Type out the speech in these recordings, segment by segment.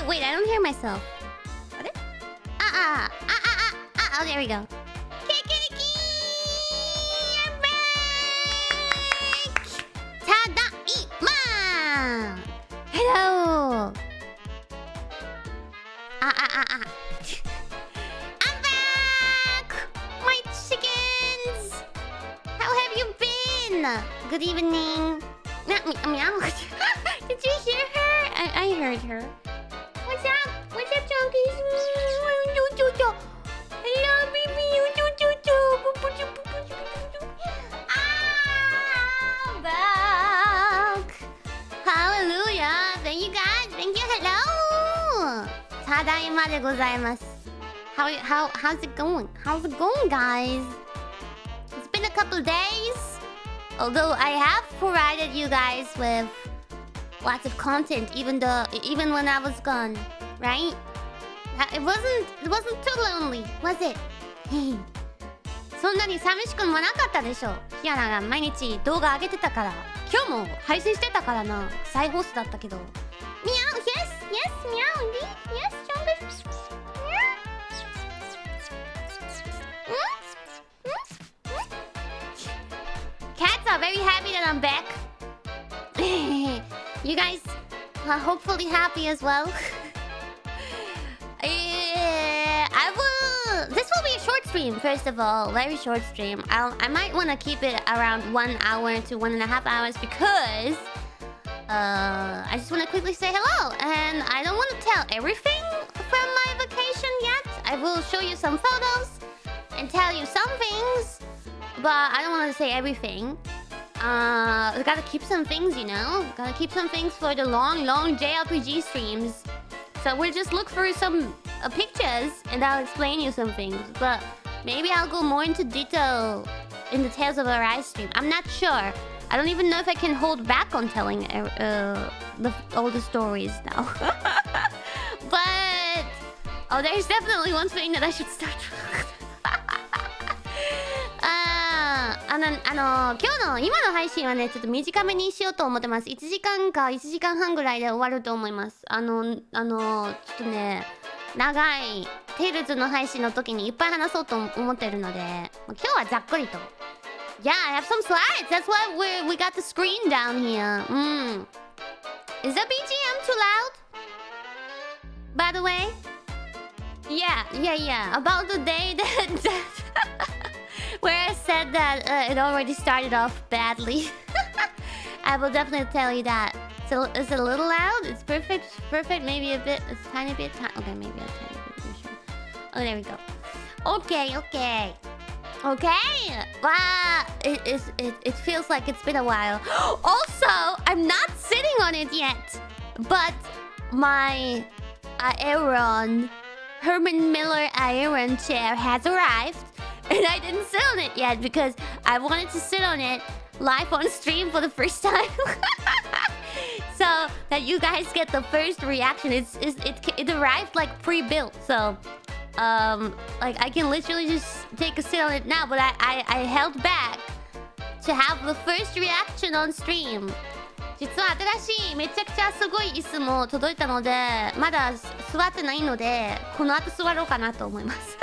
wait, I don't hear myself. What? Oh, there we go. Kikiriki! I'm back! Tadaima! Hello! I'm back! My chickens! How have you been? Good evening. Meow. Did you hear her? I heard her. What's up? What's up, junkies? Hello, baby. I'm back. Hallelujah. Thank you guys. Thank you. Hello. Tadaima de gozaimasu. How's it going? How's it going, guys? It's been a couple days. Although I have provided you guys with lots of content, even when I was gone, right? It wasn't too lonely, was it? そんなに寂しくもなかったでしょ。キアラが毎日動画上げてたから。今日も配信してたからな。再放送だったけど。ミャオ、yes, yes, ミャオ、indeed, yes, jungle. Cats are very happy that I'm back. You guys are hopefully happy as well. This will be a short stream, first of all. Very short stream. I might want to keep it around 1 hour to 1.5 hours because I just want to quickly say hello. And I don't want to tell everything from my vacation yet. I will show you some photos and tell you some things, but I don't want to say everything. We gotta keep some things, you know? Gotta keep some things for the long JRPG streams. So we'll just look for some pictures and I'll explain you some things. But maybe I'll go more into detail in the Tales of Arise stream. I'm not sure. I don't even know if I can hold back on telling all the stories now. But oh, there's definitely one thing that I should start. 今日の今の配信はねちょっと短めにしようと思ってます。1時間か1時間半ぐらいで終わると思います。ちょっとね長いテイルズの配信の時にいっぱい話そうと思ってるので、今日はざっくりと。Yeah, I have some slides. That's why we got the screen down here. Is the BGM too loud? By the way? Yeah. About the day that where I said that it already started off badly. I will definitely tell you that. So is it a little loud? It's perfect. Maybe a bit. It's tiny bit. Okay, maybe a tiny bit. Sure. Oh, there we go. Okay. Wow, it feels like it's been a while. Also, I'm not sitting on it yet, but my Herman Miller Aeron chair has arrived. And I didn't sit on it yet because I wanted to sit on it live on stream for the first time. So that you guys get the first reaction. It arrived like pre-built. So like I can literally just take a sit on it now, but I held back to have the first reaction on stream. 実は新しいめちゃくちゃすごい椅子も届いたのでまだ座ってないのでこの後座ろうかなと思います。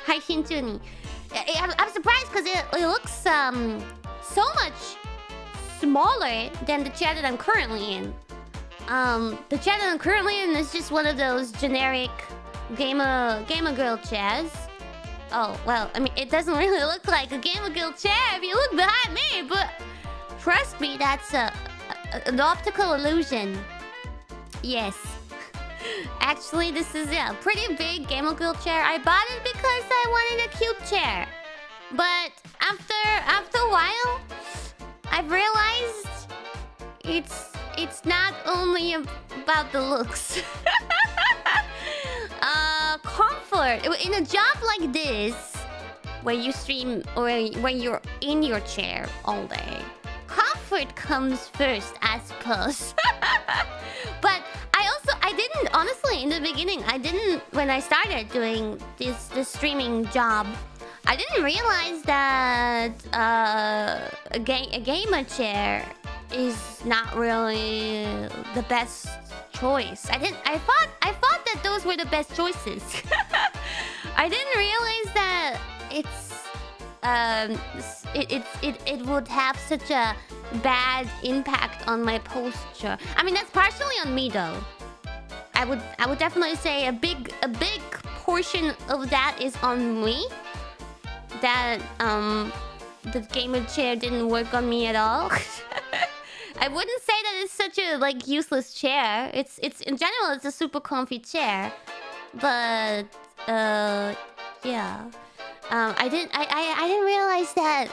配信中に。I'm surprised because it looks so much smaller than the chair that I'm currently in. The chair that I'm currently in is just one of those generic gamer girl chairs. Oh, well, I mean, it doesn't really look like a gamer girl chair if you look behind me, but trust me, that's an optical illusion. Yes. Actually, this is a pretty big gamer girl chair. I bought it because I wanted a cute chair. But after a while, I've realized it's not only about the looks. Comfort. In a job like this, where you stream or when you're in your chair all day, comfort comes first, I suppose. But honestly, in the beginning, when I started doing this streaming job, I didn't realize that a gamer chair is not really the best choice. I thought that those were the best choices. I didn't realize that it would have such a bad impact on my posture. I mean, that's partially on me though. I would definitely say a big portion of that is on me. That the gamer chair didn't work on me at all. I wouldn't say that it's such a like useless chair. It's in general it's a super comfy chair, but yeah. I didn't realize that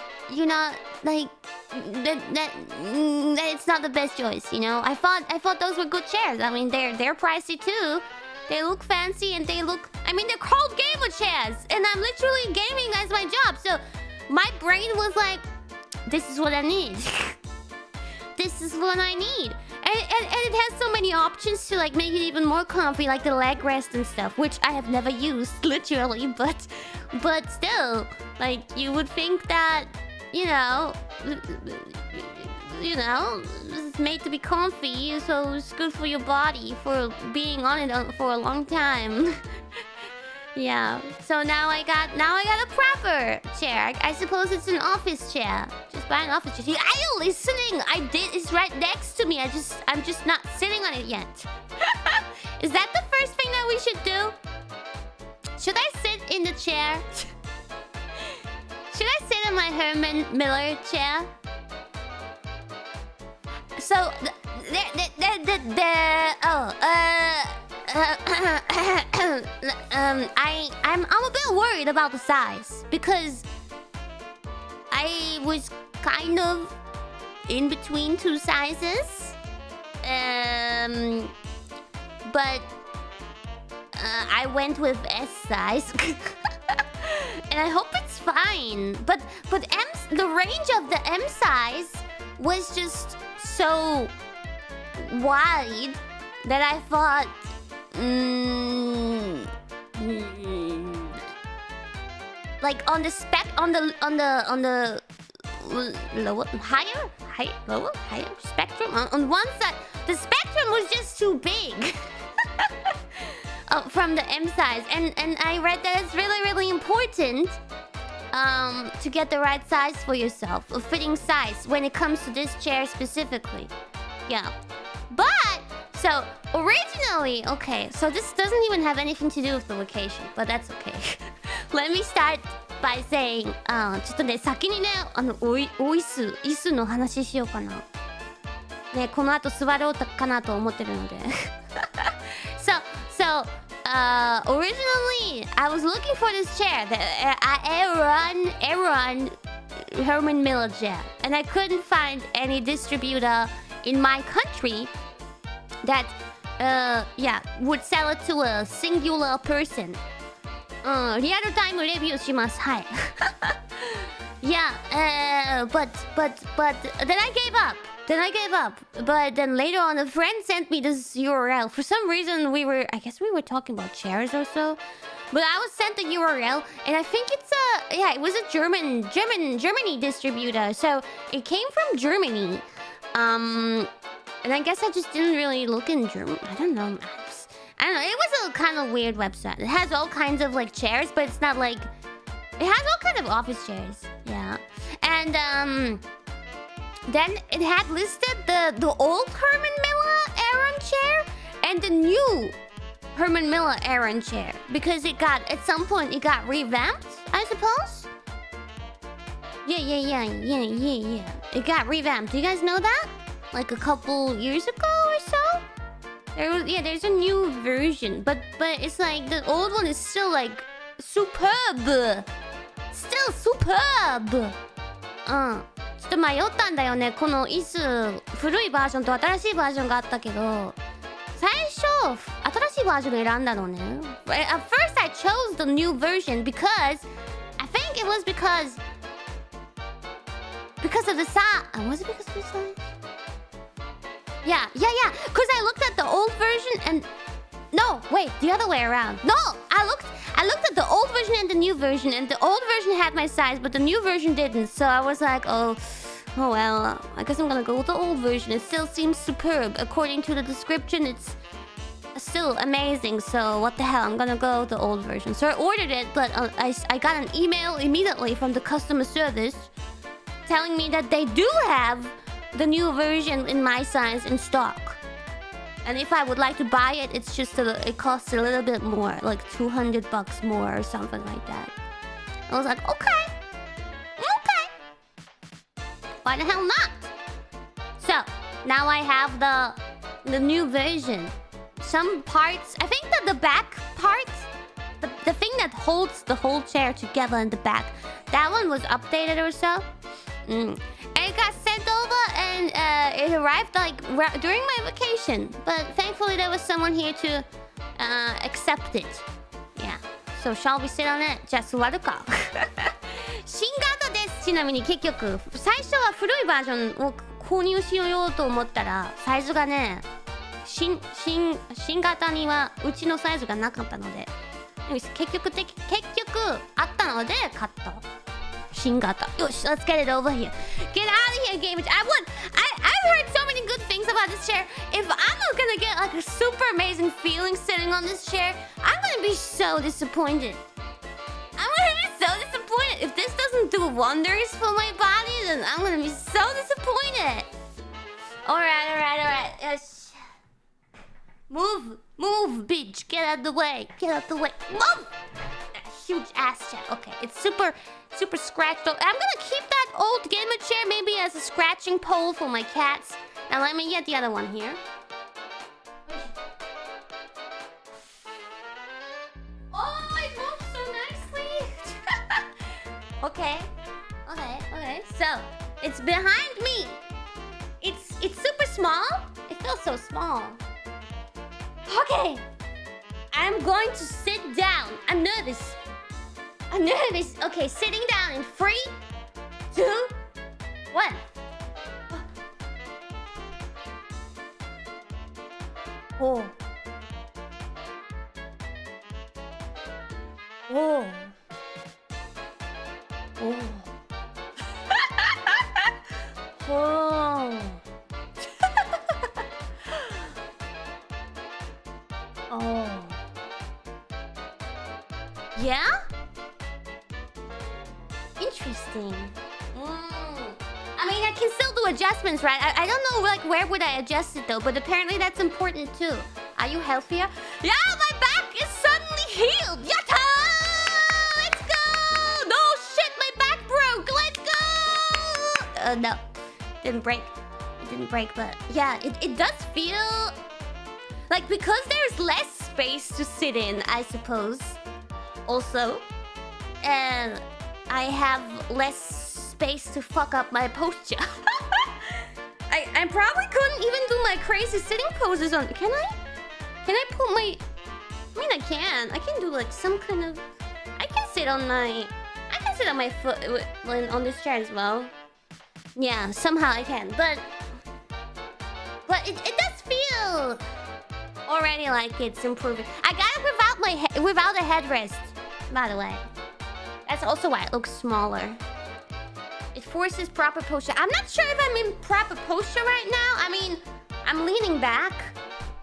like that it's not the best choice. You know, I thought those were good chairs. I mean, they're pricey too. They look fancy and they look. I mean, they're called gamer chairs, and I'm literally gaming as my job. So my brain was like, "This is what I need. This is what I need." And it has so many options to like make it even more comfy, like the leg rest and stuff, which I have never used, literally. But still, like you would think that, you know, it's made to be comfy, so it's good for your body for being on it for a long time. Yeah. So now I got a proper chair. I suppose it's an office chair. Just buy an office chair. Are you listening? It's right next to me. I'm just not sitting on it yet. Is that the first thing that we should do? Should I sit in the chair? Should I sit in my Herman Miller chair? So I'm a bit worried about the size because I was kind of in between two sizes, but I went with S size, and I hope it's fine. But the range of the M size was just so wide that I thought, like on the higher spectrum. On one side, the spectrum was just too big. From the M size, and I read that it's really important to get the right size for yourself, a fitting size when it comes to this chair specifically. Yeah, but so originally, okay, so this doesn't even have anything to do with the location, but that's okay. Let me start by saying, ちょっとね、先にね、椅子の話しようかな。ね、この後座ろうかなと思ってるので。So, originally, I was looking for this chair, the Aeron Herman Miller chair, and I couldn't find any distributor in my country that, would sell it to a singular person. リアルタイムレビューします。はい。Yeah, but then I gave up. But then later on, a friend sent me this URL. For some reason, I guess we were talking about chairs or so. But I was sent the URL, and I think it was a Germany distributor. So it came from Germany. And I guess I just didn't really look in German. I don't know. It was a kind of weird website. It has all kinds of like chairs, but it's not like... It has all kinds of office chairs. Yeah. And then it had listed the old Herman Miller Aeron chair and the new Herman Miller Aeron chair, because at some point it got revamped, I suppose. Yeah. It got revamped. Do you guys know that? Like a couple years ago or so? There's a new version, but it's like the old one is still like superb. Still superb. ちょっと迷ったんだよね。この椅子古いバージョンと新しいバージョンがあったけど、最初新しいバージョンを選んだのね。At first I chose the new version because I think it was because of the size. Was it because of the size? Yeah. Because I looked at the old version and no, wait, the other way around. No, I looked at the old version and the new version, and the old version had my size, but the new version didn't. So I was like, oh, Oh well, I guess I'm gonna go with the old version. It still seems superb. According to the description, it's still amazing. So what the hell, I'm gonna go with the old version. So I ordered it, but I got an email immediately from the customer service telling me that they do have the new version in my size in stock. And if I would like to buy it, it's just it costs a little bit more, like $200 more or something like that. I was like, okay. Why the hell not? So now I have the new version. Some parts, I think that the back part, the thing that holds the whole chair together in the back, that one was updated or so. And it got sent over and it arrived like during my vacation. But thankfully there was someone here to accept it. Yeah. So shall we sit on it? じゃあ座るか。新型です。ちなみに結局最初は古いバージョンを購入しようと思ったらサイズがね、新型にはうちのサイズがなかったので、結局あったので買った。新型。よし、let's get it over here. Get out of here, Game. I've heard so many good things about this chair. If I'm not gonna get like a super amazing feeling sitting on this chair, I'm gonna be so disappointed. I'm gonna be so disappointed. If this doesn't do wonders for my body, then I'm gonna be so disappointed. Alright. Yes. Move, bitch. Get out the way. Move! Huge ass chair. Okay, it's super scratched up. I'm gonna keep that old gamer chair maybe as a scratching pole for my cats. Now let me get the other one here. Oh, it moves so nicely. Okay. So it's behind me. It's super small. It feels so small. Okay. I'm going to sit down. I'm nervous. Okay, sitting down in 3, 2, 1. Oh. Yeah? Interesting. I mean, I can still do adjustments, right? I don't know, like, where would I adjust it, though? But apparently that's important, too. Are you healthier? Yeah, my back is suddenly healed! Yatta! Let's go! No, shit, my back broke! Let's go! No. Didn't break. It didn't break, but... Yeah, it does feel... Like, because there's less space to sit in, I suppose. Also. And... I have less space to fuck up my posture. I probably couldn't even do my crazy sitting poses on... Can I? Can I put my... I mean, I can. I can do like some kind of... I can sit on my foot on this chair as well. Yeah, somehow I can. But it does feel already like it's improving. I got it without a headrest, by the way. That's also why it looks smaller. It forces proper posture. I'm not sure if I'm in proper posture right now. I mean, I'm leaning back.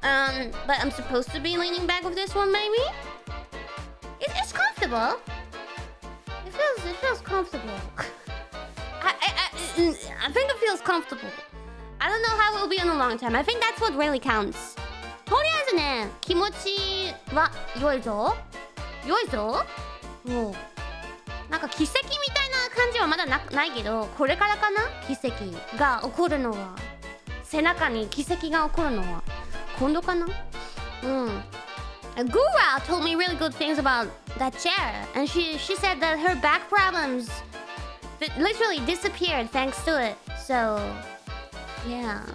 But I'm supposed to be leaning back with this one, maybe? It's comfortable. It feels comfortable. I think it feels comfortable. I don't know how it will be in a long time. I think that's what really counts. とりあえずね、気持ちは良いぞ。良いぞ。もう。なんか奇跡みたいな感じはまだないけど、これからかな、奇跡が起こるのは。背中に奇跡が起こるのは今度かな。Gura told me really good things about that chair, and she said that her back problems literally disappeared thanks to it. So, yeah.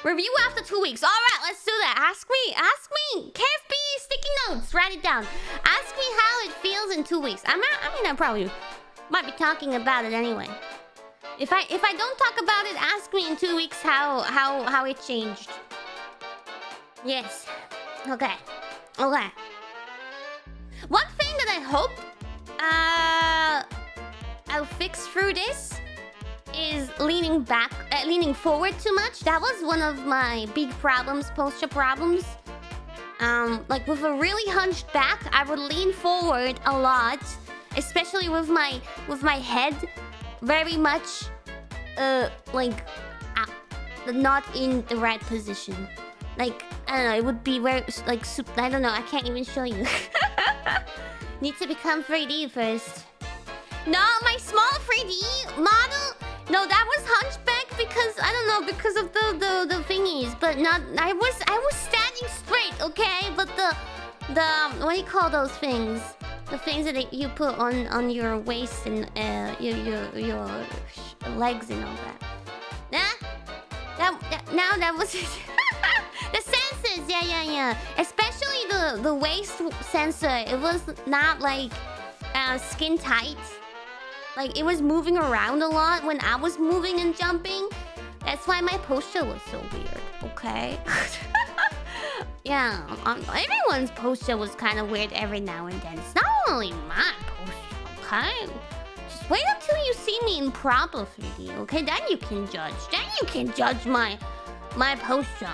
Review after 2 weeks. All right, let's do that. Ask me. KFP sticky notes. Write it down. Ask me how it feels in 2 weeks. I mean, I probably might be talking about it anyway. If I don't talk about it, ask me in 2 weeks how it changed. Yes. Okay. One thing that I hope I'll fix through this is leaning back, leaning forward too much. That was one of my big problems, posture problems. Like with a really hunched back, I would lean forward a lot, especially with my head very much like not in the right position. Like, I don't know, it would be very like I don't know, I can't even show you. Need to become 3D first. No, my small 3D model. No, that was hunchback because I don't know, because of the thingies, but not. I was standing straight, okay. But the what do you call those things? The things that you put on your waist and your legs and all that. That was the sensors. Yeah. Especially the waist sensor. It was not like skin tight. Like, it was moving around a lot when I was moving and jumping. That's why my posture was so weird, okay? Yeah, everyone's posture was kind of weird every now and then. It's not only my posture, okay? Just wait until you see me in proper 3D, okay? Then you can judge. Then you can judge my posture.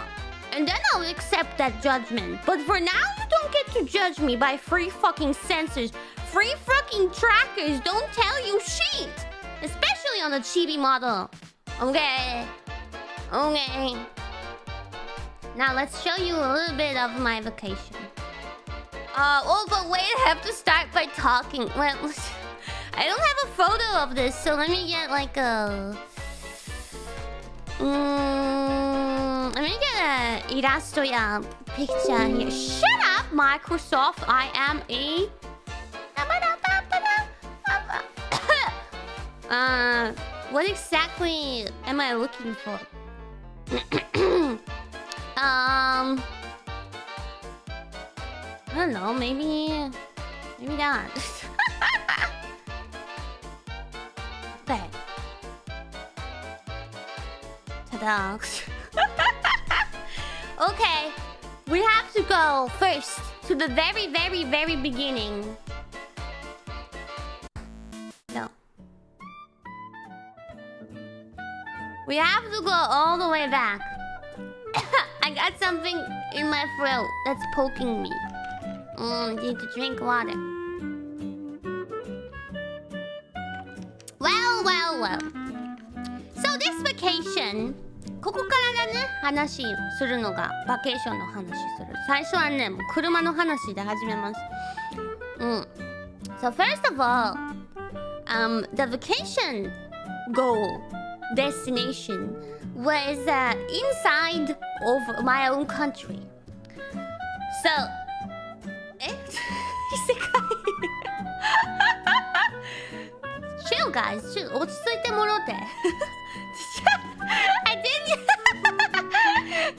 And then I'll accept that judgment. But for now, you don't get to judge me by free fucking sensors. Free fucking trackers don't tell you shit. Especially on the chibi model. Okay. Now let's show you a little bit of my vacation. Oh, but wait, I have to start by talking. Well, I don't have a photo of this, so let me get like a... let me get a illasto picture here. Shut up, Microsoft. I am a... what exactly am I looking for? I don't know, maybe not. Okay. Ta-da. Okay, we have to go first to the very beginning. No. We have to go all the way back. I got something in my throat that's poking me. Need to drink water. Well. So this vacation, ここからだね、話するのが、バケーションの話する。最初はね、もう車の話で始めます。So first of all, the vacation goal, destination was inside of my own country. So, chill, guys. Chill. 落ち着いてもろて。I didn't.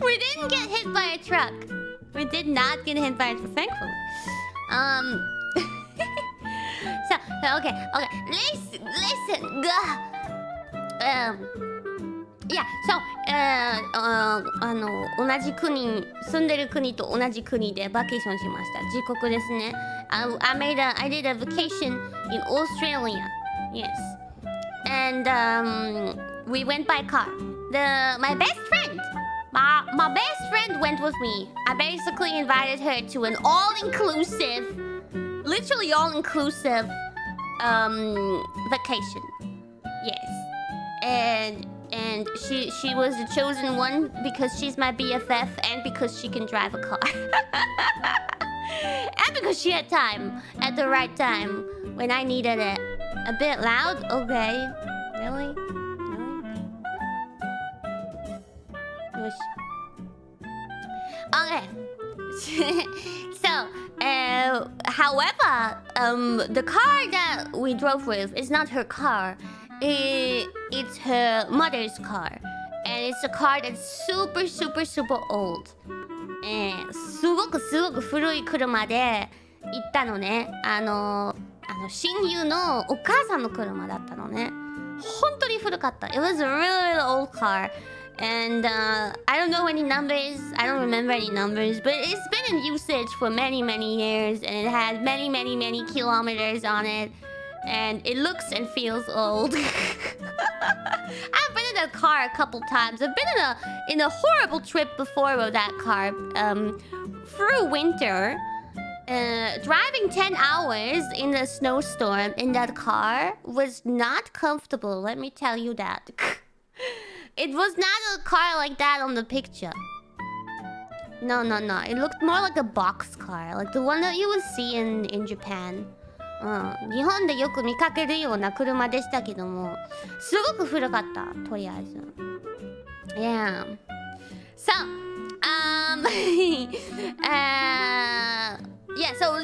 We didn't get hit by a truck. We did not get hit by a truck, thankfully. So, okay. Listen. Yeah, so, 同じ国、住んでる国と同じ国でバケーションしました。自国ですね。I did a vacation in Australia. Yes. And we went by car. My best friend, my best friend went with me. I basically invited her to an all-inclusive, literally all-inclusive vacation. Yes. And she was the chosen one because she's my BFF and because she can drive a car. And because she had time at the right time when I needed it. A bit loud? Okay. Really? Okay. So, however, the car that we drove with is not her car. It's her mother's car. And it's a car that's super old. すごく古い車で行ったのね。親友のお母さんの車だったのね。本当に古かった。It was a really old car. And I don't know any numbers. I don't remember any numbers. But it's been in usage for many years. And it has many kilometers on it. And it looks and feels old. I've been in that car a couple times. I've been in a horrible trip before with that car. Through winter. Driving 10 hours in a snowstorm in that car was not comfortable, let me tell you that. It was not a car like that on the picture. No. It looked more like a box car, like the one that you would see in Japan. 日本でよく見かけるような車でしたけども、すごく古かった、とりあえず。Yeah. So, yeah, so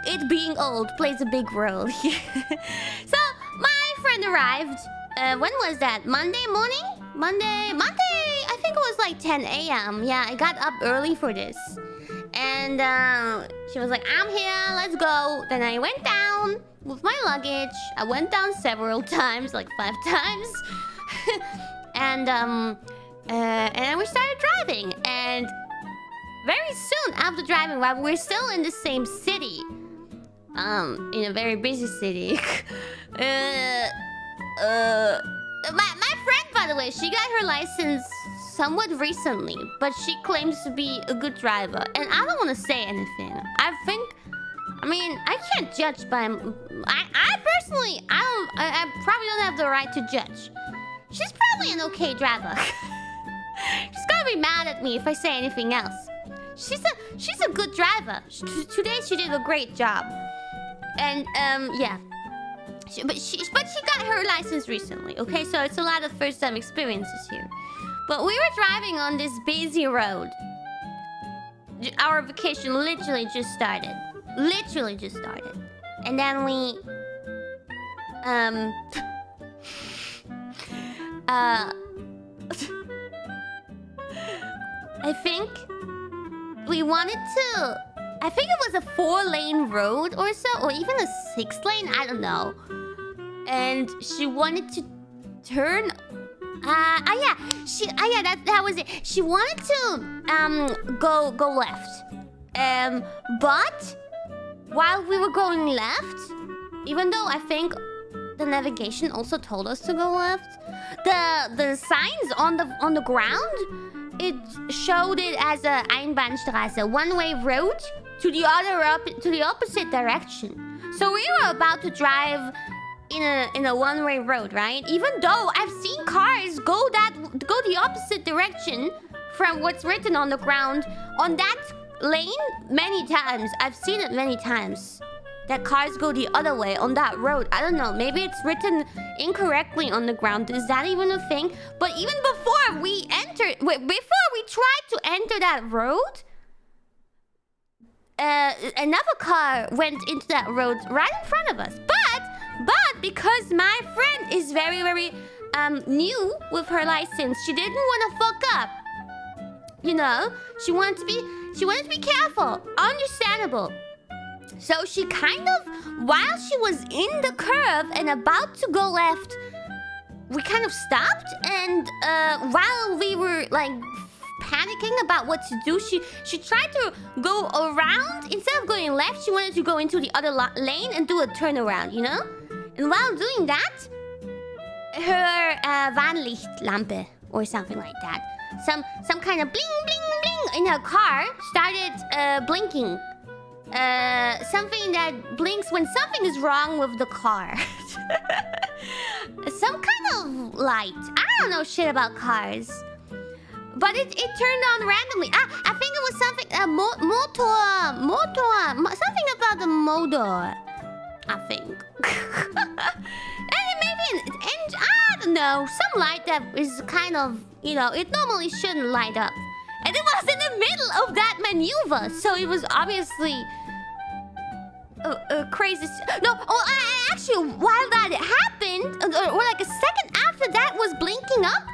it being old plays a big role here. So, my friend arrived. When was that? Monday morning? Monday, I think it was like 10 a.m. Yeah, I got up early for this. And she was like, I'm here, let's go. Then I went down with my luggage. I went down several times, like 5 times. And then we started driving. And very soon after driving, while we're still in the same city, in a very busy city, my friend, by the way, she got her license somewhat recently, but she claims to be a good driver, and I don't want to say anything. I can't judge by. I personally, I probably don't have the right to judge. She's probably an okay driver. She's gonna be mad at me if I say anything else. She's a good driver. Today she did a great job. And yeah. But she got her license recently, okay? So it's a lot of first-time experiences here. But we were driving on this busy road. Our vacation literally just started. And then we I think we wanted to... I think it was a 4-lane road or so, or even a 6-lane, I don't know. And she wanted to turn... that was it. She wanted to go left. But while we were going left, even though I think the navigation also told us to go left, the signs on the ground, it showed it as a Einbahnstraße, one-way road to the opposite direction. So we were about to drive in a one-way road, right? Even though I've seen cars go the opposite direction from what's written on the ground on that lane many times. I've seen it many times. That cars go the other way on that road. I don't know. Maybe it's written incorrectly on the ground. Is that even a thing? But even before we tried to enter that road, another car went into that road right in front of us. But because my friend is very, very new with her license, she didn't want to fuck up. You know, she wanted to be careful. Understandable. So she kind of, while she was in the curve and about to go left, we kind of stopped, and while we were like panicking about what to do, she tried to go around. Instead of going left, she wanted to go into the other lane and do a turnaround, you know? And while doing that, her Warnlichtlampe or something like that, some kind of bling bling bling in her car started blinking. Something that blinks when something is wrong with the car. Some kind of light. I don't know shit about cars. But it turned on randomly. I think it was something... motor. Something about the motor. I think. Maybe an engine. I don't know. Some light that is kind of... You know, it normally shouldn't light up. And it was in the middle of that maneuver. So it was obviously... crazy... No, actually, while that happened... Or like a second after that was blinking up...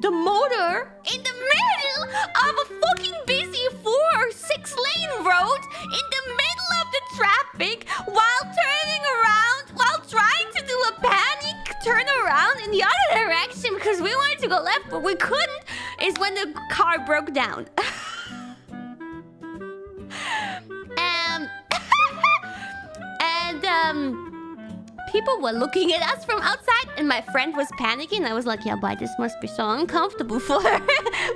The motor in the middle of a fucking busy 4 or 6 lane road in the middle of the traffic while turning around, while trying to do a panic turnaround in the other direction because we wanted to go left but we couldn't, is when the car broke down. people were looking at us from outside, and my friend was panicking. I was like, yeah, but this must be so uncomfortable for her.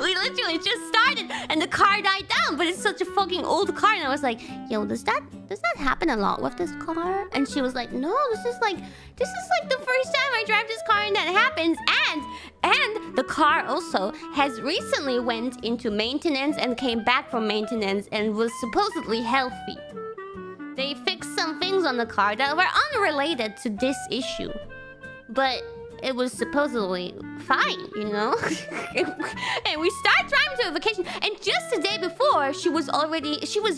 We literally just started, and the car died down, but it's such a fucking old car. And I was like, yo, does that happen a lot with this car? And she was like, no, this is like the first time I drive this car and that happens. And the car also has recently went into maintenance and came back from maintenance and was supposedly healthy. They fixed some things on the car that were unrelated to this issue, but it was supposedly fine, you know? And we start driving to a vacation, and just the day before, she was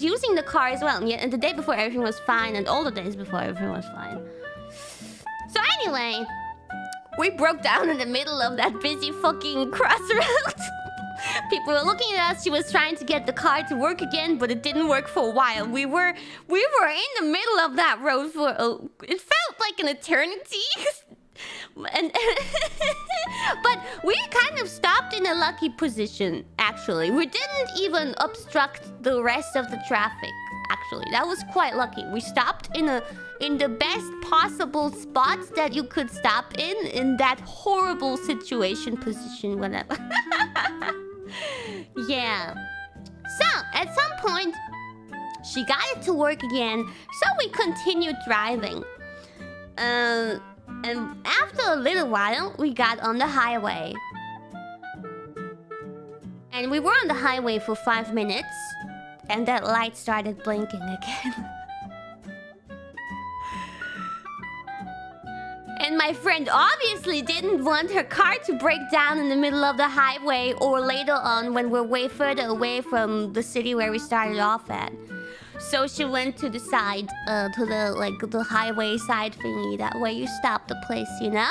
using the car as well. And the day before, everything was fine, and all the days before, everything was fine. So anyway, we broke down in the middle of that busy fucking crossroads. People were looking at us. She was trying to get the car to work again, but it didn't work for a while. We were in the middle of that road for it felt like an eternity. And but we kind of stopped in a lucky position, actually. We didn't even obstruct the rest of the traffic, actually. That was quite lucky. We stopped in the best possible spot that you could stop in that horrible situation, position, whatever. Yeah. So, at some point, she got it to work again, so we continued driving. And after a little while, we got on the highway. And we were on the highway for 5 minutes, and that light started blinking again. And my friend obviously didn't want her car to break down in the middle of the highway or later on when we're way further away from the city where we started off at. So she went to the side, to the highway side thingy. That way you stop the place, you know?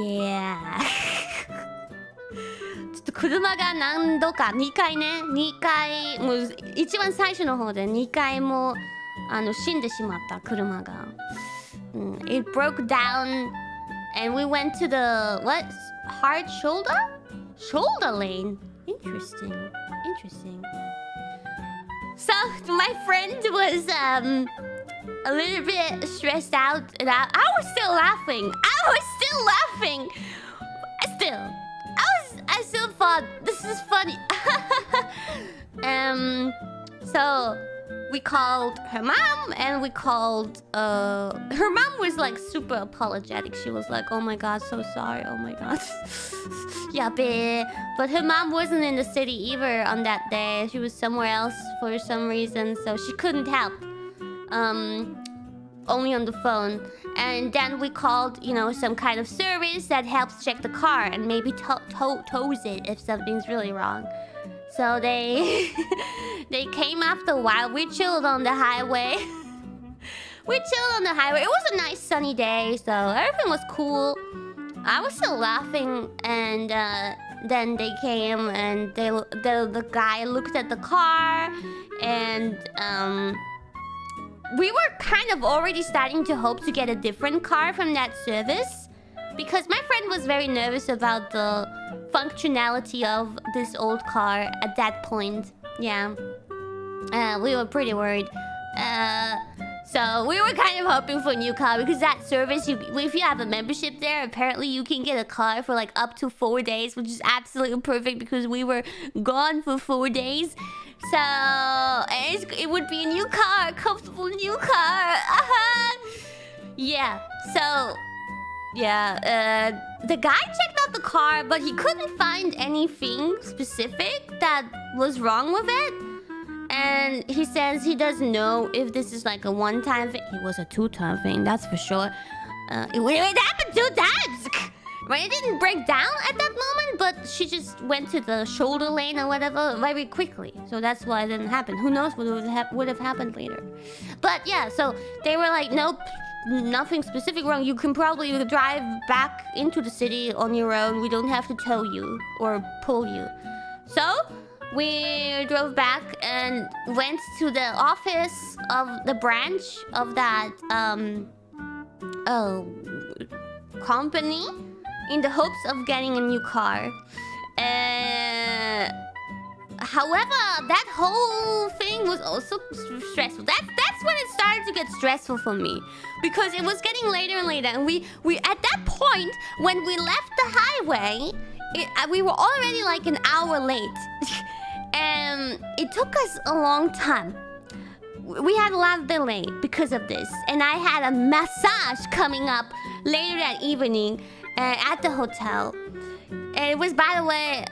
Yeah. ちょっと車が何度か2回ね、2回もう一番最初の方で2回も死んでしまった車が。It broke down, and we went to the hard shoulder lane. Interesting. So my friend was a little bit stressed out, and I was still laughing. I still thought this is funny. So we called her mom, and we called her mom was like super apologetic. She was like, oh my god, so sorry, oh my god. Yeah, but her mom wasn't in the city either on that day. She was somewhere else for some reason, so she couldn't help. Only on the phone. And then we called, you know, some kind of service that helps check the car and maybe tows it if something's really wrong. So they came after a while. We chilled on the highway. It was a nice sunny day, so everything was cool. I was still laughing, and then they came, and the guy looked at the car, and we were kind of already starting to hope to get a different car from that service, because my friend was very nervous about the functionality of this old car at that point. Yeah. We were pretty worried. So we were kind of hoping for a new car, because that service, if you have a membership there, apparently you can get a car for like up to 4 days, which is absolutely perfect because we were gone for 4 days. So it would be a new car, a comfortable new car. Yeah. So yeah, the guy checked out the car, but he couldn't find anything specific that was wrong with it. And he says he doesn't know if this is like a one-time thing. It was a two-time thing, that's for sure. It happened 2 times! Right? It didn't break down at that moment, but she just went to the shoulder lane or whatever very quickly. So that's why it didn't happen. Who knows what would have happened later. But yeah, so they were like, nope, nothing specific wrong. You can probably drive back into the city on your own. We don't have to tow you or pull you. So we drove back and went to the office of the branch of that company in the hopes of getting a new car. However, that whole thing was also stressful. That's when it started started to get stressful for me because it was getting later and later, and we at that point when we left the highway, we were already like an hour late, and it took us a long time. We had a lot of delay because of this, and I had a massage coming up later that evening at the hotel. And it was, by the way,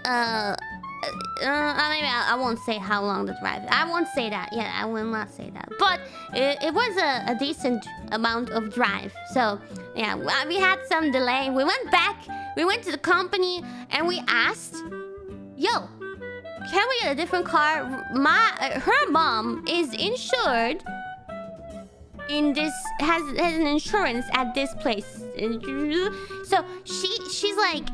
maybe I won't say how long the drive. I won't say that. Yeah, I will not say that. But it was a decent amount of drive. So yeah, we had some delay. We went back. We went to the company and we asked, "Yo, can we get a different car?" Her mom is insured in this, has an insurance at this place. So she's like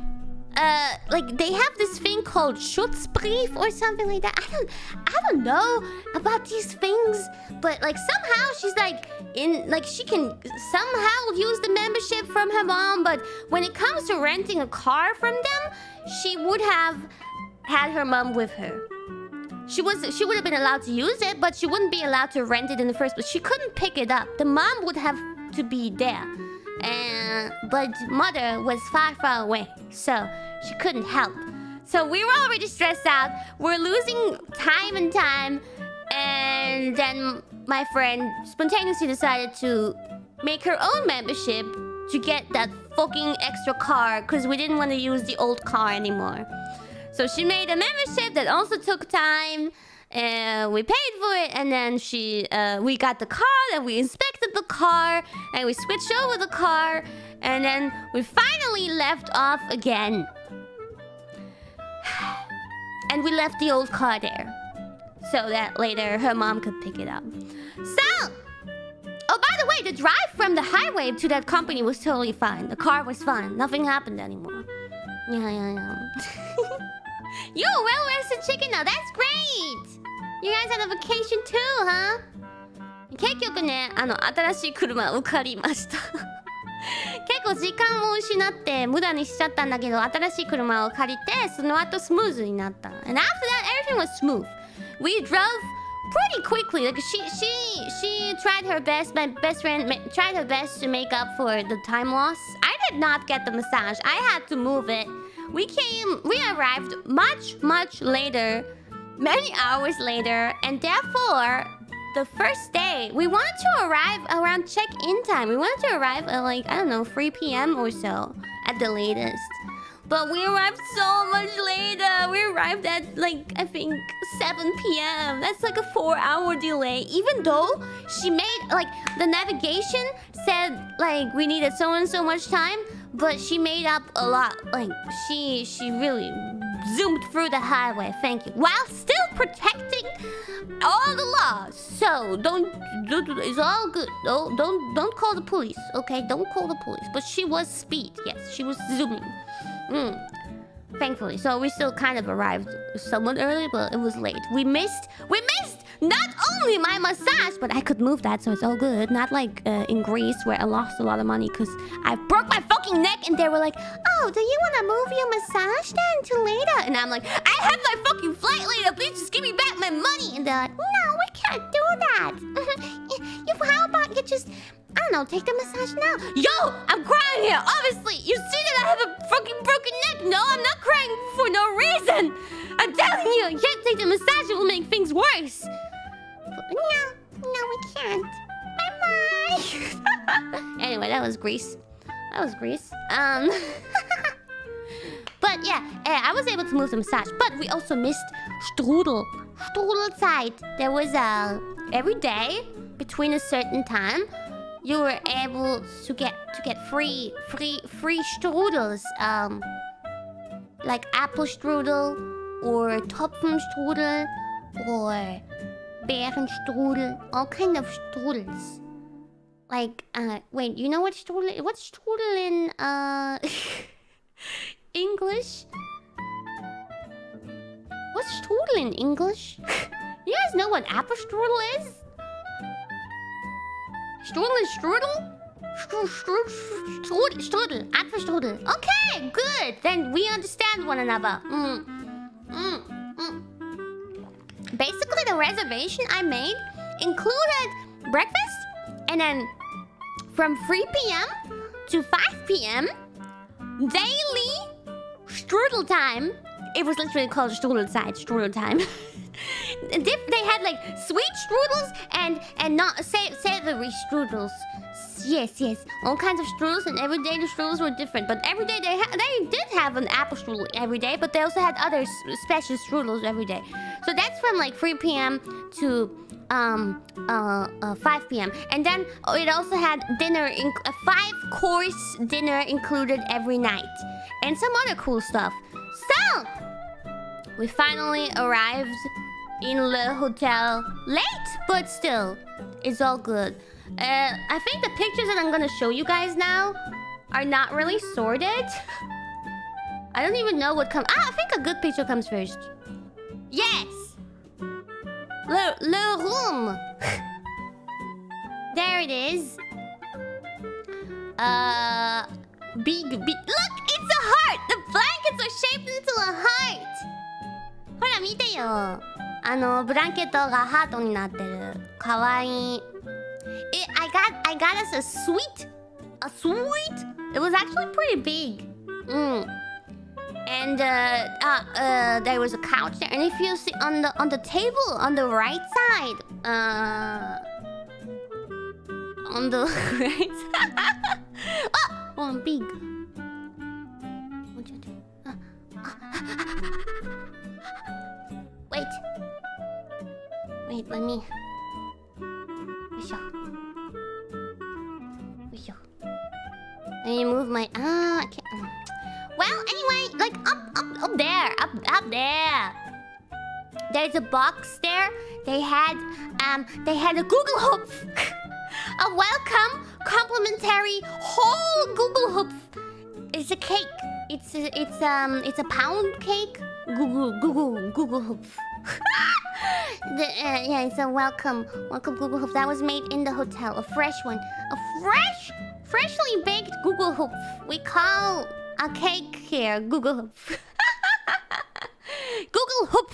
they have this thing called Schutzbrief or something like that. I don't know about these things, but like somehow she's like she can somehow use the membership from her mom, but when it comes to renting a car from them, she would have had her mom with her. She would have been allowed to use it, but she wouldn't be allowed to rent it in the first place. She couldn't pick it up. The mom would have to be there. But mother was far, far away, so she couldn't help. So we were already stressed out. We're losing time, and then my friend spontaneously decided to make her own membership to get that fucking extra car, because we didn't want to use the old car anymore. So she made a membership that also took time. We paid for it, and then we got the car, and we inspected the car, and we switched over the car, and then we finally left off again. And we left the old car there, so that later her mom could pick it up. So, oh, by the way, the drive from the highway to that company was totally fine. The car was fine. Nothing happened anymore. Yeah. You a well-rested chicken now. That's great. You guys had a vacation too, huh? 結局ね、新しい車を借りました。結構時間を失って無駄にしちゃったんだけど、新しい車を借りて、その後スムーズになった。And after that, everything was smooth. We drove pretty quickly. Like she tried her best. My best friend tried her best to make up for the time loss. I did not get the massage. I had to move it. We arrived much later, many hours later, and therefore, the first day, we wanted to arrive around check-in time. We wanted to arrive at like, I don't know, 3 p.m. or so at the latest. But we arrived so much later. We arrived at like, I think 7 p.m. That's like a 4-hour delay. Even though she made, like, the navigation said like we needed so and so much time, but she made up a lot. Like, she really zoomed through the highway, thank you, while still protecting all the laws. So it's all good. Don't call the police, okay? Don't call the police. But she was speed. Yes, she was zooming. Thankfully. So we still kind of arrived somewhat early, but it was late. We missed not only my massage, but I could move that, so it's all good. Not like in Greece, where I lost a lot of money because I broke my fucking neck, and they were like, "Oh, do you want to move your massage then to later?" And I'm like, "I have my fucking flight later. Please just give me back my money." And they're like, "No, we can't do that. How about you just, I don't know, take the massage now?" Yo, I'm crying here. Obviously, you see that I have a fucking broken neck. No, I'm not crying for no reason. I'm telling you, you can't take the massage. It will make things worse. No, we can't. Bye-bye. Anyway, that was Greece. But yeah, I was able to move the massage. But we also missed Strudel. Strudelzeit. There was every day between a certain time, you were able to get free strudels. Like apple strudel or Topfenstrudel or Beerenstrudel, all kind of strudels. Like, wait, you know what strudel? What's strudel in English? What's strudel in English? You guys know what apple strudel is? Strudel is strudel? Strudel, apple strudel. Okay, good. Then we understand one another. Basically, the reservation I made included breakfast, And then from 3 p.m. to 5 p.m. daily strudel time. It was literally called strudel time. They had like sweet strudels and not savory strudels. Yes, all kinds of strudels, and every day the strudels were different. But every day they did have an apple strudel every day, but they also had other special strudels every day. So that's from like 3 p.m. to 5 p.m. And then it also had dinner, a 5-course dinner included every night, and some other cool stuff. So we finally arrived in the hotel late, but still, it's all good. I think the pictures that I'm gonna show you guys now are not really sorted. I don't even know what comes. I think a good picture comes first. Yes! Le room! There it is. Big. Look! It's a heart! The blankets are shaped into a heart! ほら、見てよ。ブランケットがハートになってる。かわいい。I got us a suite. It was actually pretty big. And there was a couch there. And if you see on the table on the right side, on the right side. Oh, I'm big. What you do? Wait, let me. Let me move my. I can't. Well, anyway, like up there. There's a box there. They had a Google Hoop, a welcome complimentary whole Google Hoop. It's a cake. It's a pound cake. Google Hoop. Yeah, it's a welcome Google Hoop that was made in the hotel. A fresh one. Freshly baked Google Hoop. We call a cake here Google Hoop. Google Hoop.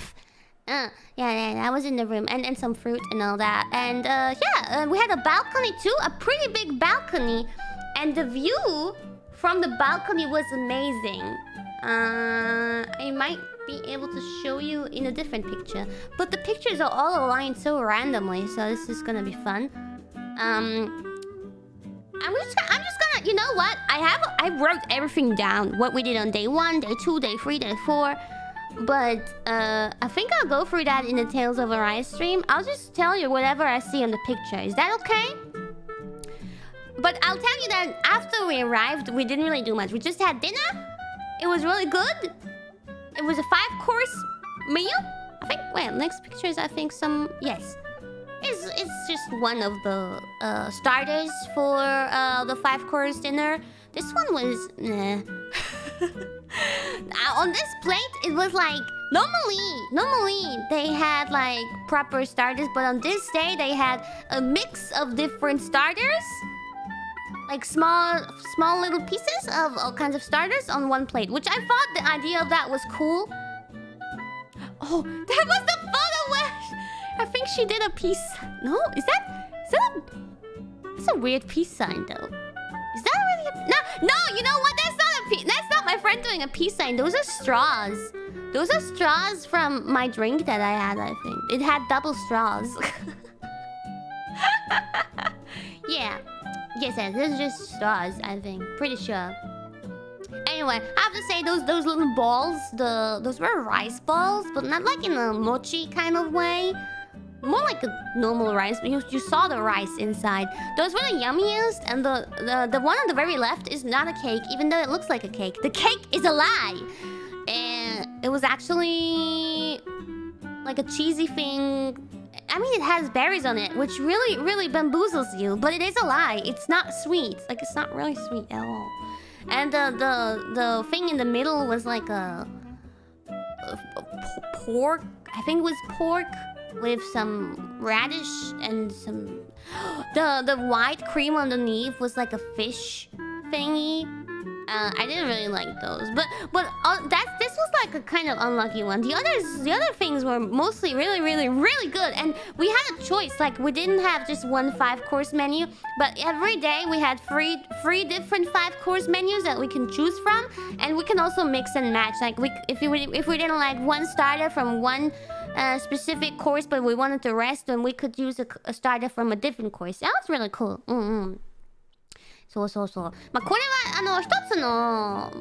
Yeah, that was in the room, and some fruit and all that. And we had a balcony too, a pretty big balcony, and the view from the balcony was amazing. I might be able to show you in a different picture, but the pictures are all aligned so randomly, so this is gonna be fun. I'm just gonna, you know what? I wrote everything down. What we did on day 1, day 2, day 3, day 4. But I think I'll go through that in the Tales of Arise stream. I'll just tell you whatever I see on the picture. Is that okay? But I'll tell you that after we arrived, we didn't really do much. We just had dinner. It was really good. It was a 5-course meal. I think. Wait, next picture is yes. It's just one of the starters for the 5-course dinner. This one was on this plate, it was like normally they had like proper starters, but on this day they had a mix of different starters, like small little pieces of all kinds of starters on one plate, which I thought the idea of that was cool. Oh, that was the photo where I think she did a peace. No, is that that's a weird peace sign though. Is that really a... No, you know what? That's not my friend doing a peace sign. Those are straws. Those are straws from my drink that I had, I think. It had double straws. Yeah. Yes, those are just straws, I think. Pretty sure. Anyway, I have to say those little balls, those were rice balls, but not like in a mochi kind of way. More like a normal rice. You saw the rice inside. Those were the yummiest, and the one on the very left is not a cake, even though it looks like a cake. The cake is a lie, and it was actually like a cheesy thing. I mean, it has berries on it, which really bamboozles you. But it is a lie. It's not sweet. Like, it's not really sweet at all. And the thing in the middle was like a pork. I think it was pork with some radish and some... The white cream underneath was like a fish thingy. I didn't really like those, but this was like a kind of unlucky one. The other things were mostly really good, and we had a choice. Like we didn't have just one 5-course menu, but every day we had three different 5-course menus that we can choose from, and we can also mix and match. Like if we didn't like one starter from one specific course, but we wanted the rest, then we could use a starter from a different course. That was really cool. そうそうそう。まあこれは一つの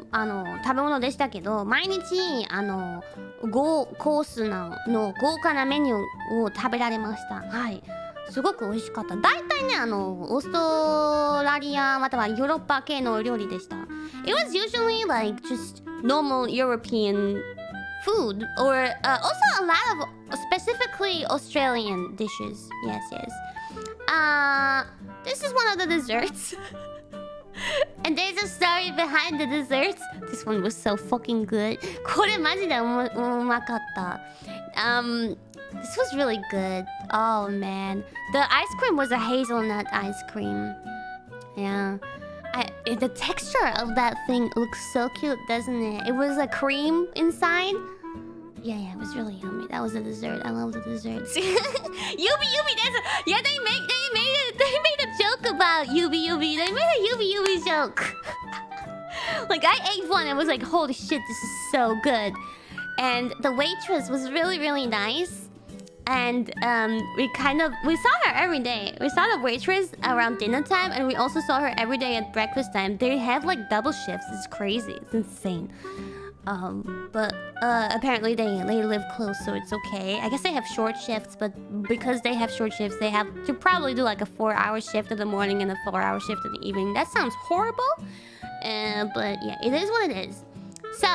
食べ物でしたけど、毎日5コースの豪華なメニューを食べられました。はい。すごく美味しかった。大体ねオーストラリアまたはヨーロッパ系の料理でした。It was usually like just normal European food, or also a lot of specifically Australian dishes. Yes, yes. This is one of the desserts. And there's a story behind the desserts. This one was so fucking good. これマジでうまかった。This was really good. Oh man. The ice cream was a hazelnut ice cream. Yeah. The texture of that thing looks so cute, doesn't it? It was a cream inside. Yeah, it was really yummy. That was a dessert. I love the desserts. Yubi, that's yeah, they made a joke about Yubi. They made a Yubi joke. Like I ate one and was like, holy shit, this is so good. And the waitress was really nice. And we saw her every day. We saw the waitress around dinner time, and we also saw her every day at breakfast time. They have like double shifts. It's crazy. It's insane. But apparently they live close, so it's okay. I guess they have short shifts, but because they have short shifts, they have to probably do like a 4-hour shift in the morning and a 4-hour shift in the evening. That sounds horrible, but yeah, it is what it is. So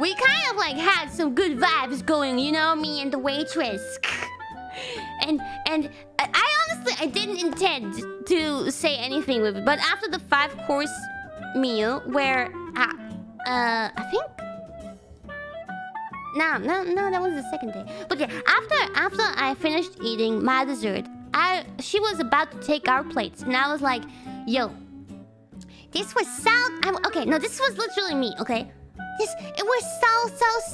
we kind of like had some good vibes going, you know, me and the waitress. and I didn't intend to say anything with it, but after the 5-course meal, where I think no, that was the second day. But yeah, after I finished eating my dessert, she was about to take our plates, and I was like, "Yo, this was this was literally me, okay? It was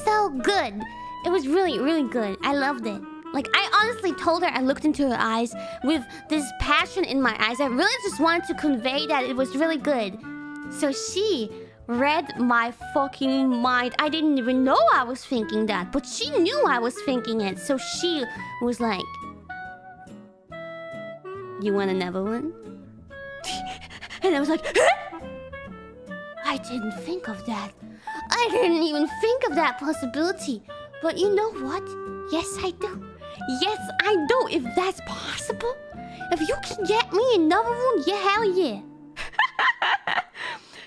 so good. It was really good. I loved it. Like I honestly told her, I looked into her eyes with this passion in my eyes. I really just wanted to convey that it was really good. So she read my fucking mind. I didn't even know I was thinking that, but she knew I was thinking it. So she was like, "You want another one?" And I was like, "Huh? I didn't think of that. I didn't even think of that possibility. But you know what? Yes, I do. Yes, I do. If that's possible, if you can get me another one, yeah, hell yeah."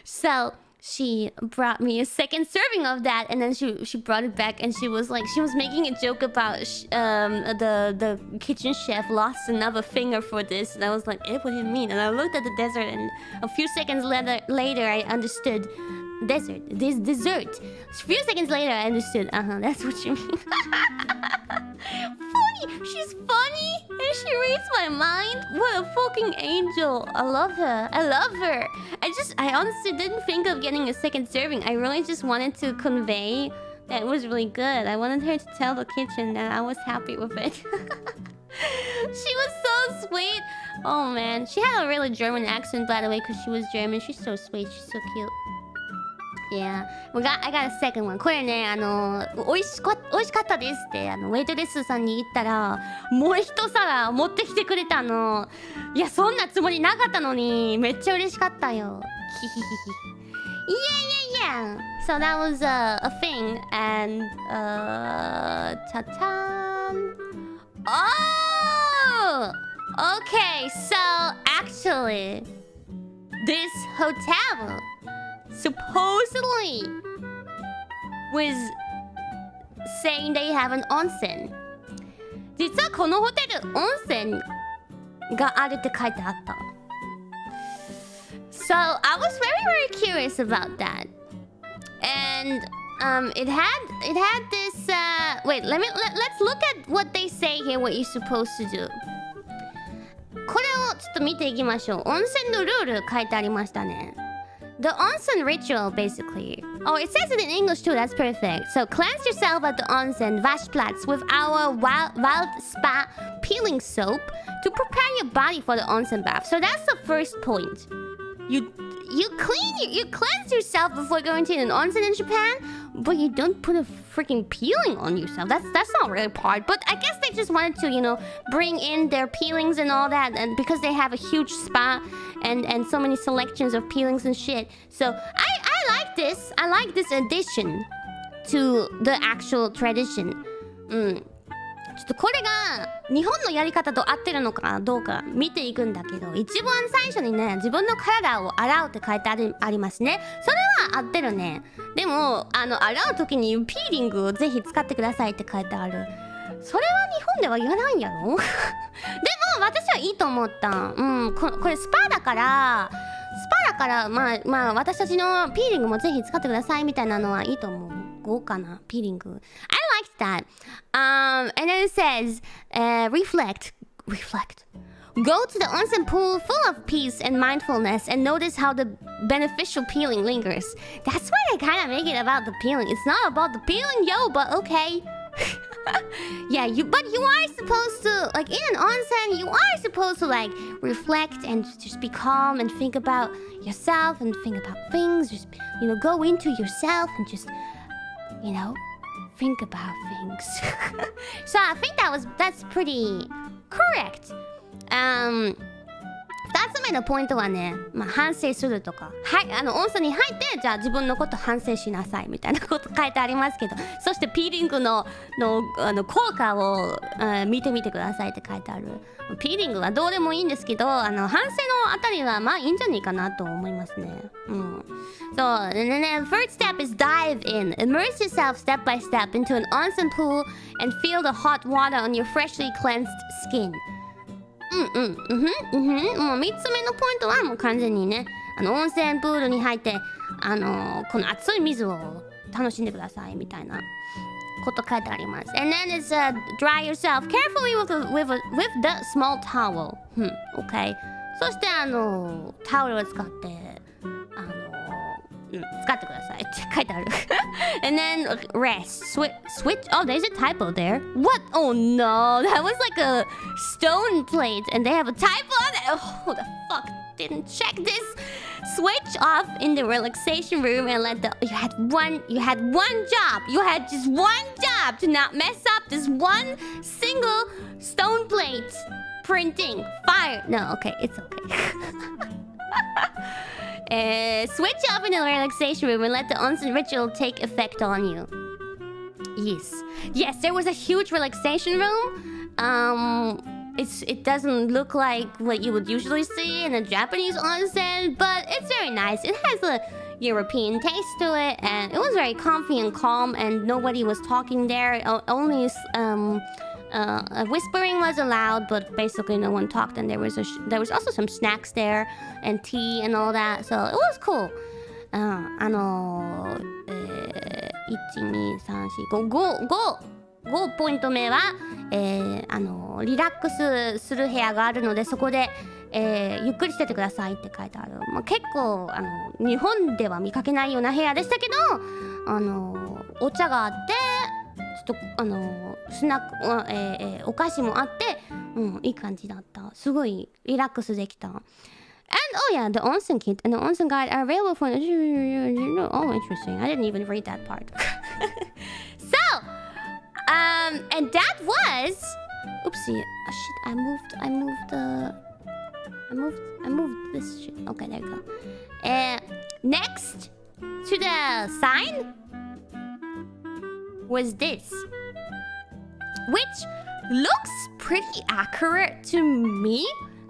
So she brought me a second serving of that, and then she brought it back, and she was making a joke about the kitchen chef lost another finger for this, and I was like, what do you mean? And I looked at the dessert, and a few seconds later I understood dessert. This dessert. A few seconds later I understood. That's what you mean. Funny. She's funny, and she reads my mind. What a fucking angel. I love her. I honestly didn't think of getting a second serving. I really just wanted to convey that it was really good. I wanted her to tell the kitchen that I was happy with it. She was so sweet. Oh man, she had a really German accent, by the way, because she was German. She's so sweet. She's so cute. Yeah, I got a second one. これね、美味しかったですってウェイトレスさんに言ったら、もう一皿持ってきてくれたの。いや、そんなつもりなかったのに、めっちゃ嬉しかったよ。Yeah. So that was a thing, and ta-tan. Oh, okay. So actually, this hotel supposedly was saying they have an onsen. 実はこのホテル温泉があるって書いてあった。So I was very curious about that, and it had this. Wait, let's look at what they say here. What you're supposed to do. これをちょっと見ていきましょう。温泉のルール書いてありましたね。The onsen ritual, basically. Oh, it says it in English too. That's perfect. So cleanse yourself at the onsen Waschplatz with our wild spa peeling soap to prepare your body for the onsen bath. So that's the first point. You cleanse yourself before going to an onsen in Japan, but you don't put a freaking peeling on yourself. That's not really part. But I guess they just wanted to, you know, bring in their peelings and all that, and because they have a huge spa and so many selections of peelings and shit. So I like this. I like this addition to the actual tradition. ちょっとこれが日本のやり方と合ってるのかどうか見ていくんだけど、一番最初にね、自分の体を洗うって書いてありますね。それは合ってるね。でも洗う時にピーリングをぜひ使ってくださいって書いてある。それは日本では言わないんやろ。でも私はいいと思った。これスパだからまあ私たちのピーリングもぜひ使ってくださいみたいなのはいいと思う。豪華なピーリング。I liked that. And then it says, reflect. Go to the onsen pool full of peace and mindfulness and notice how the beneficial peeling lingers. That's why they kind of make it about the peeling. It's not about the peeling, yo, but okay. Yeah, but you are supposed to, like, in an onsen, you are supposed to, like, reflect and just be calm and think about yourself and think about things. Just, you know, go into yourself and just, you know, think about things. So I think that's pretty correct. 2つ目のポイントはね、反省するとか、はい、温泉に入ってじゃあ自分のこと反省しなさいみたいなこと書いてありますけど、そしてピーリングの効果を見てみてくださいって書いてある。ピーリングはどうでもいいんですけど、反省のあたりはまあいいんじゃないかなと思いますね。So, and then the third step is dive in. Immerse yourself step by step into an onsen pool and feel the hot water on your freshly cleansed skin. もう3つ目のポイントはもう完全にね、温泉プールに入ってこの熱い水を楽しんでくださいみたいなこと書いてあります。And then it's dry yourself carefully with the small towel. Okay. そしてタオルを使って使ってくださいって書いてある。And then rest. Switch. Oh, there's a typo there. What? Oh no, that was like a stone plate, and they have a typo on it. Oh, the fuck! Didn't check this. Switch off in the relaxation room and you had one job. You had just one job to not mess up this one single stone plate printing. Fire. No, okay, it's okay. Switch off in the relaxation room and let the onsen ritual take effect on you. Yes, there was a huge relaxation room. It doesn't look like what you would usually see in a Japanese onsen, but it's very nice. It has a European taste to it, and it was very comfy and calm, and nobody was talking there. Only whispering was allowed, but basically no one talked, and there was also some snacks there and tea and all that, so it was cool. 1,2,3,4,5ポイント目は、リラックスする部屋があるのでそこで、ゆっくりしててくださいって書いてある。結構日本では見かけないような部屋でしたけど、お茶があってちょっとスナック、お菓子もあって、いい感じだった。すごいリラックスできた。And oh yeah, the onsen kit and the onsen guide are available for. Oh, interesting. I didn't even read that part. So, and that was. Oopsie. Oh, shit. I moved this shit. Okay, there you go. Next to the sign was this, which looks pretty accurate to me.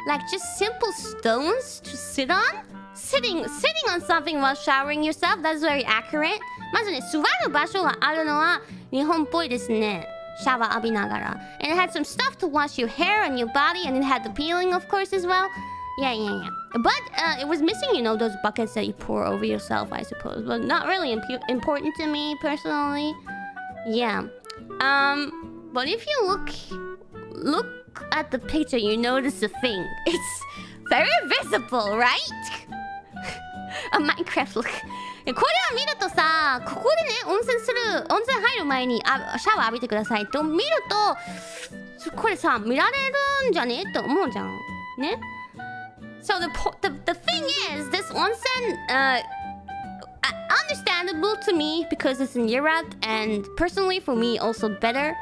Like just simple stones to sit on. Sitting on something while showering yourself. That's very accurate. まずね、座る場所があるのは日本っぽいですね。シャワー浴びながら。And it had some stuff to wash your hair and your body, and it had the peeling, of course, as well. Yeah. But it was missing, you know, those buckets that you pour over yourself, I suppose. But not really important to me personally. Yeah. But if you look at the picture, you notice a thing. It's very visible, right? A Minecraft look. これを見るとさ、ここでね、温泉入る前にシャワー浴びてくださいって見ると、これさ、見られるんじゃねって思うじゃん。ね。So the thing is, this onsen, understandable to me because it's in Europe, and personally for me also better.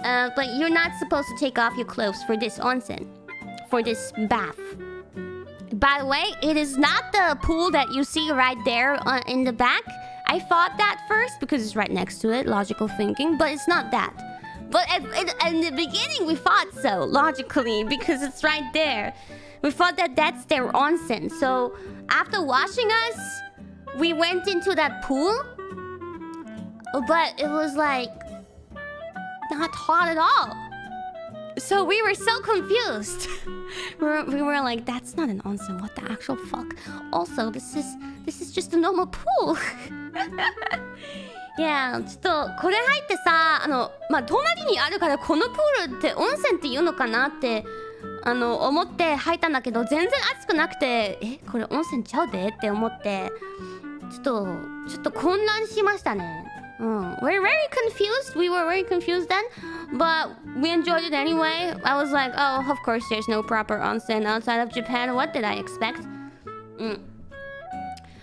But you're not supposed to take off your clothes for this onsen, for this bath. By the way, it is not the pool that you see right there in the back. I thought that first because it's right next to it, logical thinking, but it's not that. But in the beginning, we thought so, logically, because it's right there. We thought that that's their onsen. So after washing us, we went into that pool, but it was like not hot at all. So we were so confused. we were like, that's not an onsen. What the actual fuck? Also, this is just a normal pool. Yeah, ちょっとこれ入ってさ、隣にあるからこのプールって温泉って言うのかなって思って入ったんだけど、全然暑くなくて、これ温泉ちゃうでって思って、ちょっと混乱しましたね。We're very confused. We were very confused then, but we enjoyed it anyway. I was like, oh, of course there's no proper onsen outside of Japan. What did I expect?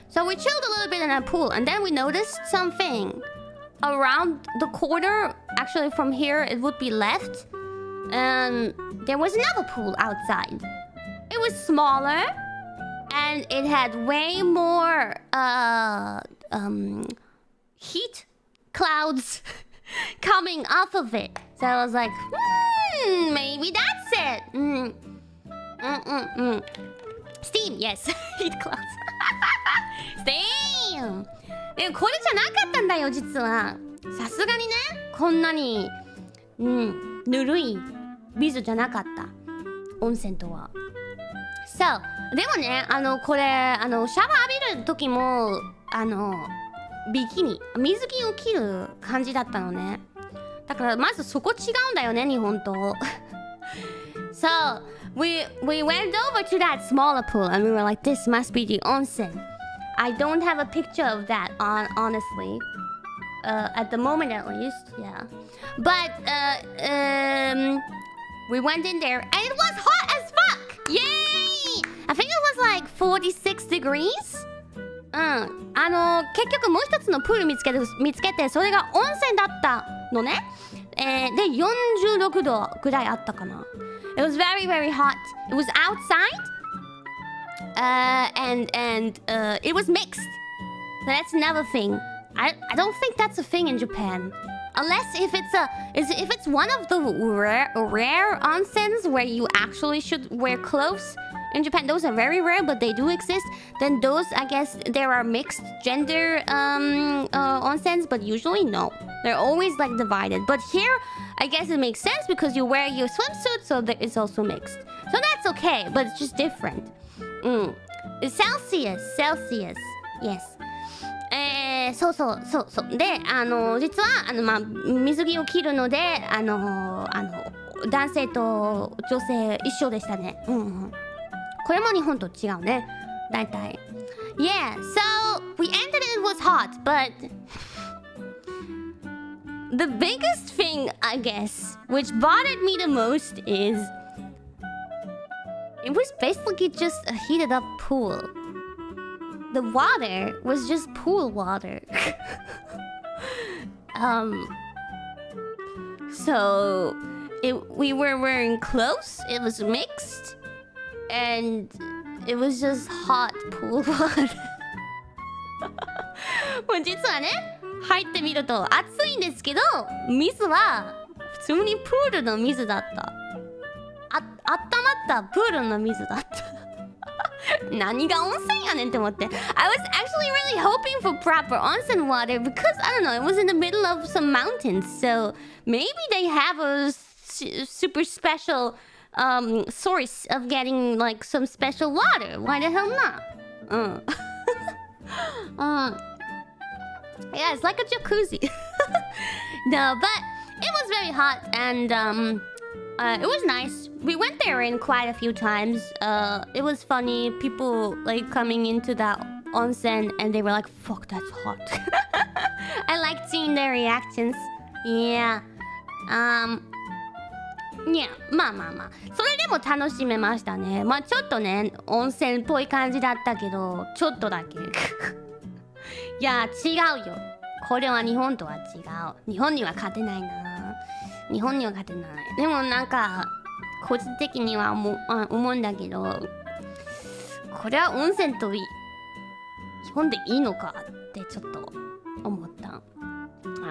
So we chilled a little bit in that pool, and then we noticed something. Around the corner, actually from here it would be left, and there was another pool outside. It was smaller, and it had way more heat clouds coming off of it. So I was like, maybe that's it. Steam, yes. Heat clouds. Steam! でもこれじゃなかったんだよ、実は。さすがにね、こんなに、ぬるい水じゃなかった。温泉とは。そう。でもね、これ、シャワー浴びる時も、ビキニ、水着を着る感じだったのね。だからまずそこ違うんだよね、日本と。So, we went over to that smaller pool and we were like, this must be the onsen. I don't have a picture of that, honestly. At the moment at least, yeah. But, we went in there and it was hot as fuck! Yay! I think it was like 46 degrees? 結局もう一つのプール見つけて、それが温泉だったのね。で、46度ぐらいあったかな。It was very, very hot. It was outside. And it was mixed. So that's another thing. I don't think that's a thing in Japan. Unless if it's one of the rare onsens where you actually should wear clothes. In Japan, those are very rare, but they do exist. Then those, I guess, there are mixed gender onsens, but usually no. They're always like divided. But here, I guess it makes sense because you wear your swimsuit, so that it's also mixed. So that's okay, but it's just different. Celsius. Yes. そう。で、実は、水着を着るので、男性と女性一緒でしたね。これも日本と違うね。大体。Yeah, so we entered and it was hot, but the biggest thing, I guess, which bothered me the most is it was basically just a heated up pool. The water was just pool water. So we were wearing clothes, it was mixed, and it was just hot pool water. もう実はね、入ってみると暑いんですけど、水は普通にプールの水だった。温まったプールの水だった。何が温泉やねんって思って。I was actually really hoping for proper onsen water because, I don't know, it was in the middle of some mountains. So maybe they have a super special source of getting like some special water. Why the hell not? Yeah, it's like a jacuzzi. No, but it was very hot and it was nice. We went there in quite a few times. It was funny. People like coming into that onsen and they were like, fuck, that's hot. I liked seeing their reactions. Yeah. Yeah, まあまあまあそれでも楽しめましたね。まあちょっとね温泉っぽい感じだったけどちょっとだけいや違うよ。これは日本とは違う。日本には勝てないな。日本には勝てない。でもなんか個人的には思うんだけど、これは温泉と日本でいいのかってちょっと思った。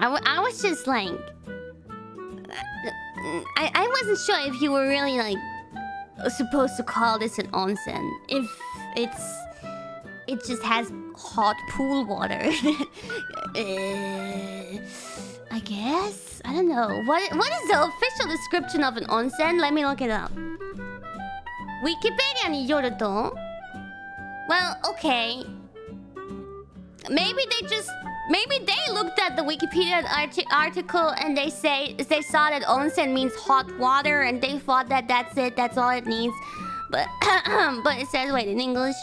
I was just like I wasn't sure if you were really like supposed to call this an onsen. If it just has hot pool water. I guess. I don't know. What is the official description of an onsen? Let me look it up. Wikipedia によると Well, okay. Maybe they looked at the Wikipedia article and they saw that onsen means hot water and they thought that that's it, that's all it needs. But but it says, wait, in English.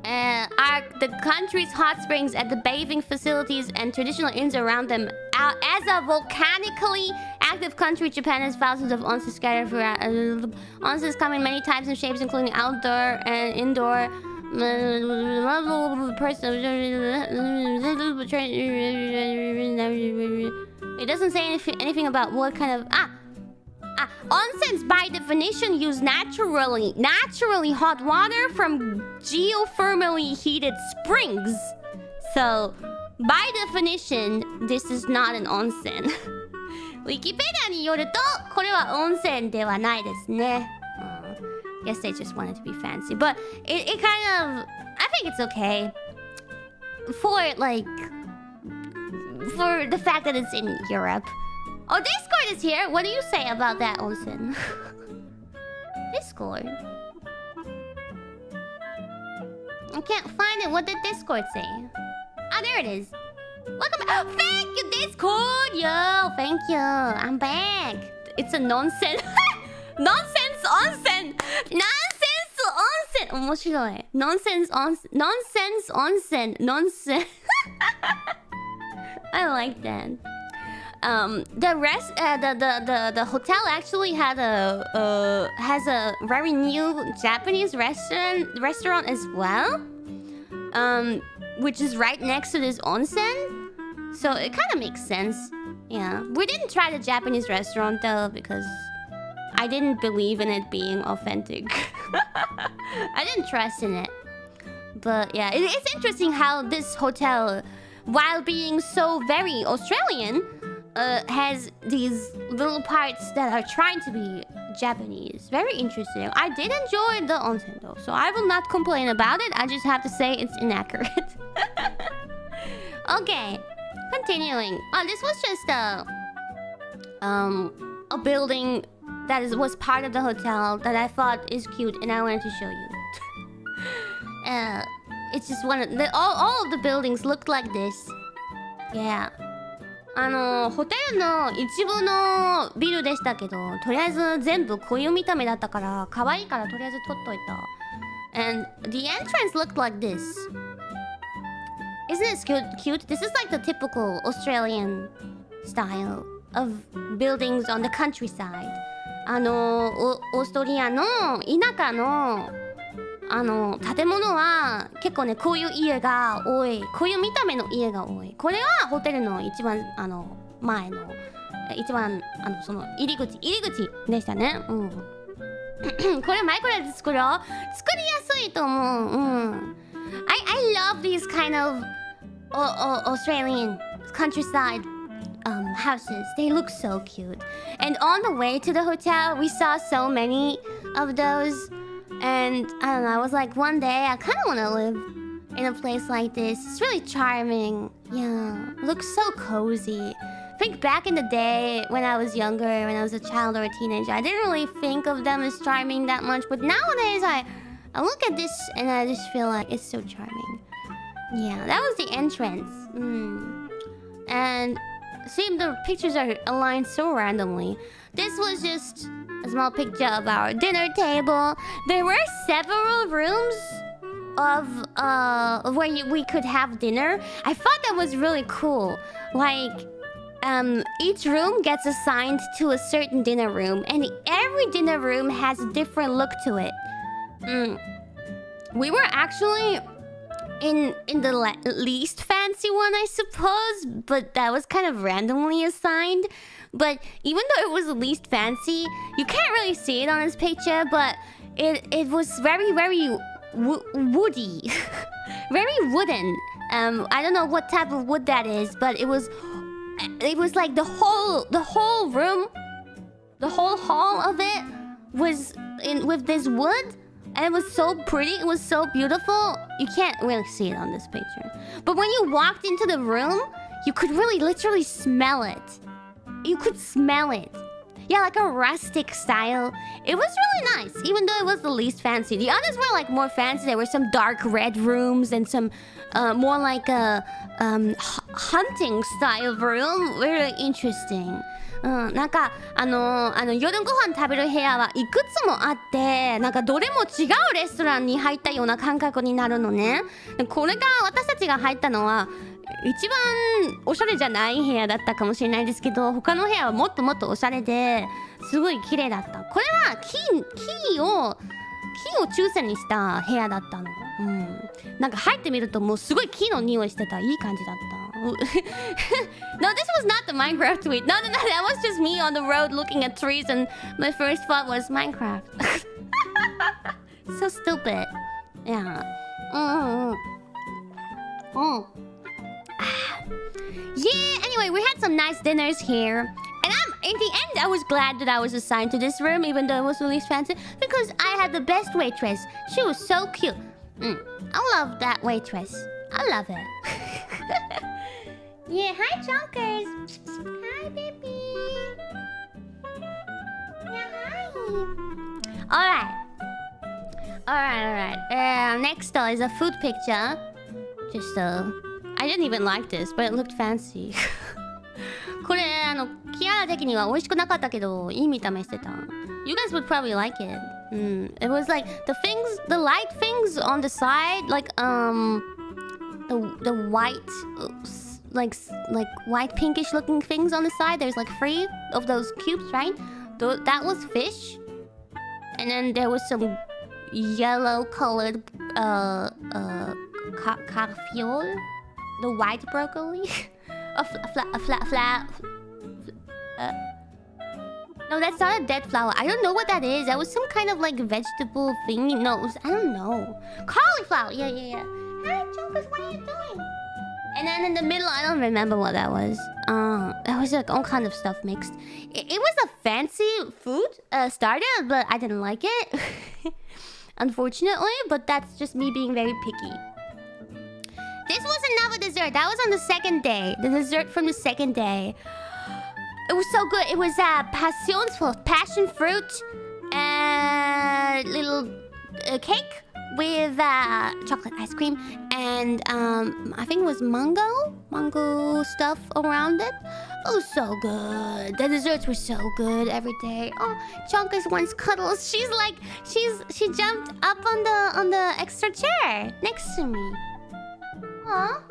Are the country's hot springs at the bathing facilities and traditional inns around them. As a volcanically active country, Japan has thousands of onsens scattered throughout. Onsens come in many types and shapes, including outdoor and indoor. It doesn't say anything about what kind of onsens by definition use naturally hot water from geothermally heated springs. So by definition, this is not an onsen. Wikipedia によるとこれは温泉ではないですね。Guess they just wanted to be fancy, but it kind of I think it's okay for the fact that it's in Europe. Oh, Discord is here. What do you say about that onsen? Discord. I can't find it. What did Discord say? Ah, there it is. Welcome back. Oh, thank you, Discord. Yo, thank you. I'm back. It's a nonsense. Nonsense onsen. Nonsense onsen. 面白い。Nonsense onsen. Nonsense onsen. Nonsense. I like that. The hotel actually has a very new Japanese restaurant as well, which is right next to this onsen, so it kind of makes sense. Yeah, we didn't try the Japanese restaurant though because I didn't believe in it being authentic. I didn't trust in it. But yeah, it's interesting how this hotel, while being so very Australian, has these little parts that are trying to be Japanese. Very interesting. I did enjoy the onsen though, so I will not complain about it. I just have to say it's inaccurate. Okay, continuing. Oh, this was just a building that was part of the hotel that I thought is cute and I wanted to show you. It's just one of the all of the buildings looked like this. Yeah. ホテルの一部のビルでしたけど、とりあえず全部こういう見た目だったから可愛いからとりあえず撮っといた。And the entrance looked like this. Isn't it cute? This is like the typical Australian style of buildings on the countryside. オーストリアの田舎の建物は結構ねこういう家が多い。こういう見た目の家が多い。これはホテルの一番前の一番その入り口でしたね。うん。これマイクロで作りやすいと思う。うん。I love these kind of Australian countryside houses. They look so cute. And on the way to the hotel, we saw so many of those. And I don't know, I was like, one day I kind of want to live in a place like this. It's really charming. Yeah, looks so cozy. I think back in the day when I was younger, when I was a child or a teenager, I didn't really think of them as charming that much. But nowadays, I look at this and I just feel like it's so charming. Yeah, that was the entrance. And see, the pictures are aligned so randomly. This was just a small picture of our dinner table. There were several rooms of where we could have dinner. I thought that was really cool. Like, each room gets assigned to a certain dinner room, and every dinner room has a different look to it. We were actually in the least fancy one, I suppose, but that was kind of randomly assigned. But even though it was the least fancy, you can't really see it on this picture, but it was very, very woody. Very wooden. I don't know what type of wood that is, but it was like the whole room, the whole hall of it was with this wood, and it was so pretty. It was so beautiful. You can't really see it on this picture, but when you walked into the room, you could really literally smell it. You could smell it. Yeah, like a rustic style. It was really nice, even though it was the least fancy. The others were like more fancy. There were some dark red rooms and some more like a hunting style room. Very interesting. なんか夜ご飯食べる部屋はいくつもあって、なんかどれも違うレストランに入ったような感覚になるのね。これが私たちが入ったのは一番おしゃれじゃない部屋だったかもしれないですけど、他の部屋はもっともっとおしゃれですごい綺麗だった。これは木を中心にした部屋だったの。なんか入ってみるともうすごい木の匂いしてた。いい感じだった。No, this was not the Minecraft tweet. No, that was just me on the road looking at trees, and my first thought was Minecraft. So stupid. Yeah. Yeah, anyway, we had some nice dinners here. And in the end, I was glad that I was assigned to this room, even though it was the least fancy, because I had the best waitress. She was so cute. I love that waitress. I love it. Yeah, hi, Chunkers. Hi, baby. Yeah, hi. Alright. Next is a food picture. Just I didn't even like this, but it looked fancy. これキアラ的には美味しくなかったけど、いい見た目してた。You guys would probably like it. It was like the light things on the side, like the white, like white pinkish looking things on the side. There's like 3 of those cubes, right? That was fish, and then there was some yellow colored carfiol, the white broccoli. No, that's not a dead flower. I don't know what that is. That was some kind of like vegetable thing. No, I don't know. Cauliflower. Yeah. Hi, Junkers, what are you doing? And then in the middle, I don't remember what that was. That was like all kind of stuff mixed. It was a fancy food starter, but I didn't like it. Unfortunately, but that's just me being very picky. This was another dessert. That was on the second day. The dessert from the second day. It was so good. It was passion fruit little cake with chocolate ice cream and I think it was mango stuff around it. It was so good. The desserts were so good every day. Oh, Chonkas wants cuddles. She jumped up on the extra chair next to me. Aw.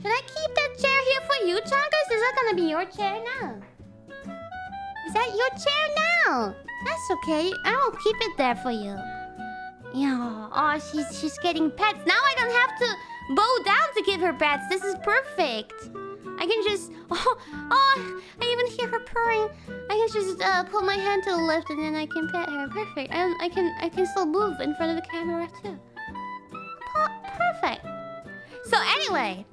Should I keep that chair here for you, Chonkas? Is that gonna be your chair now? Is that your chair now? That's okay. I'll keep it there for you. Yeah. Oh, she's getting pets. Now I don't have to bow down to give her pets. This is perfect. I can just... Oh, I even hear her purring. I can just put my hand to the left and then I can pet her. Perfect. I can still move in front of the camera too. Perfect. So anyway,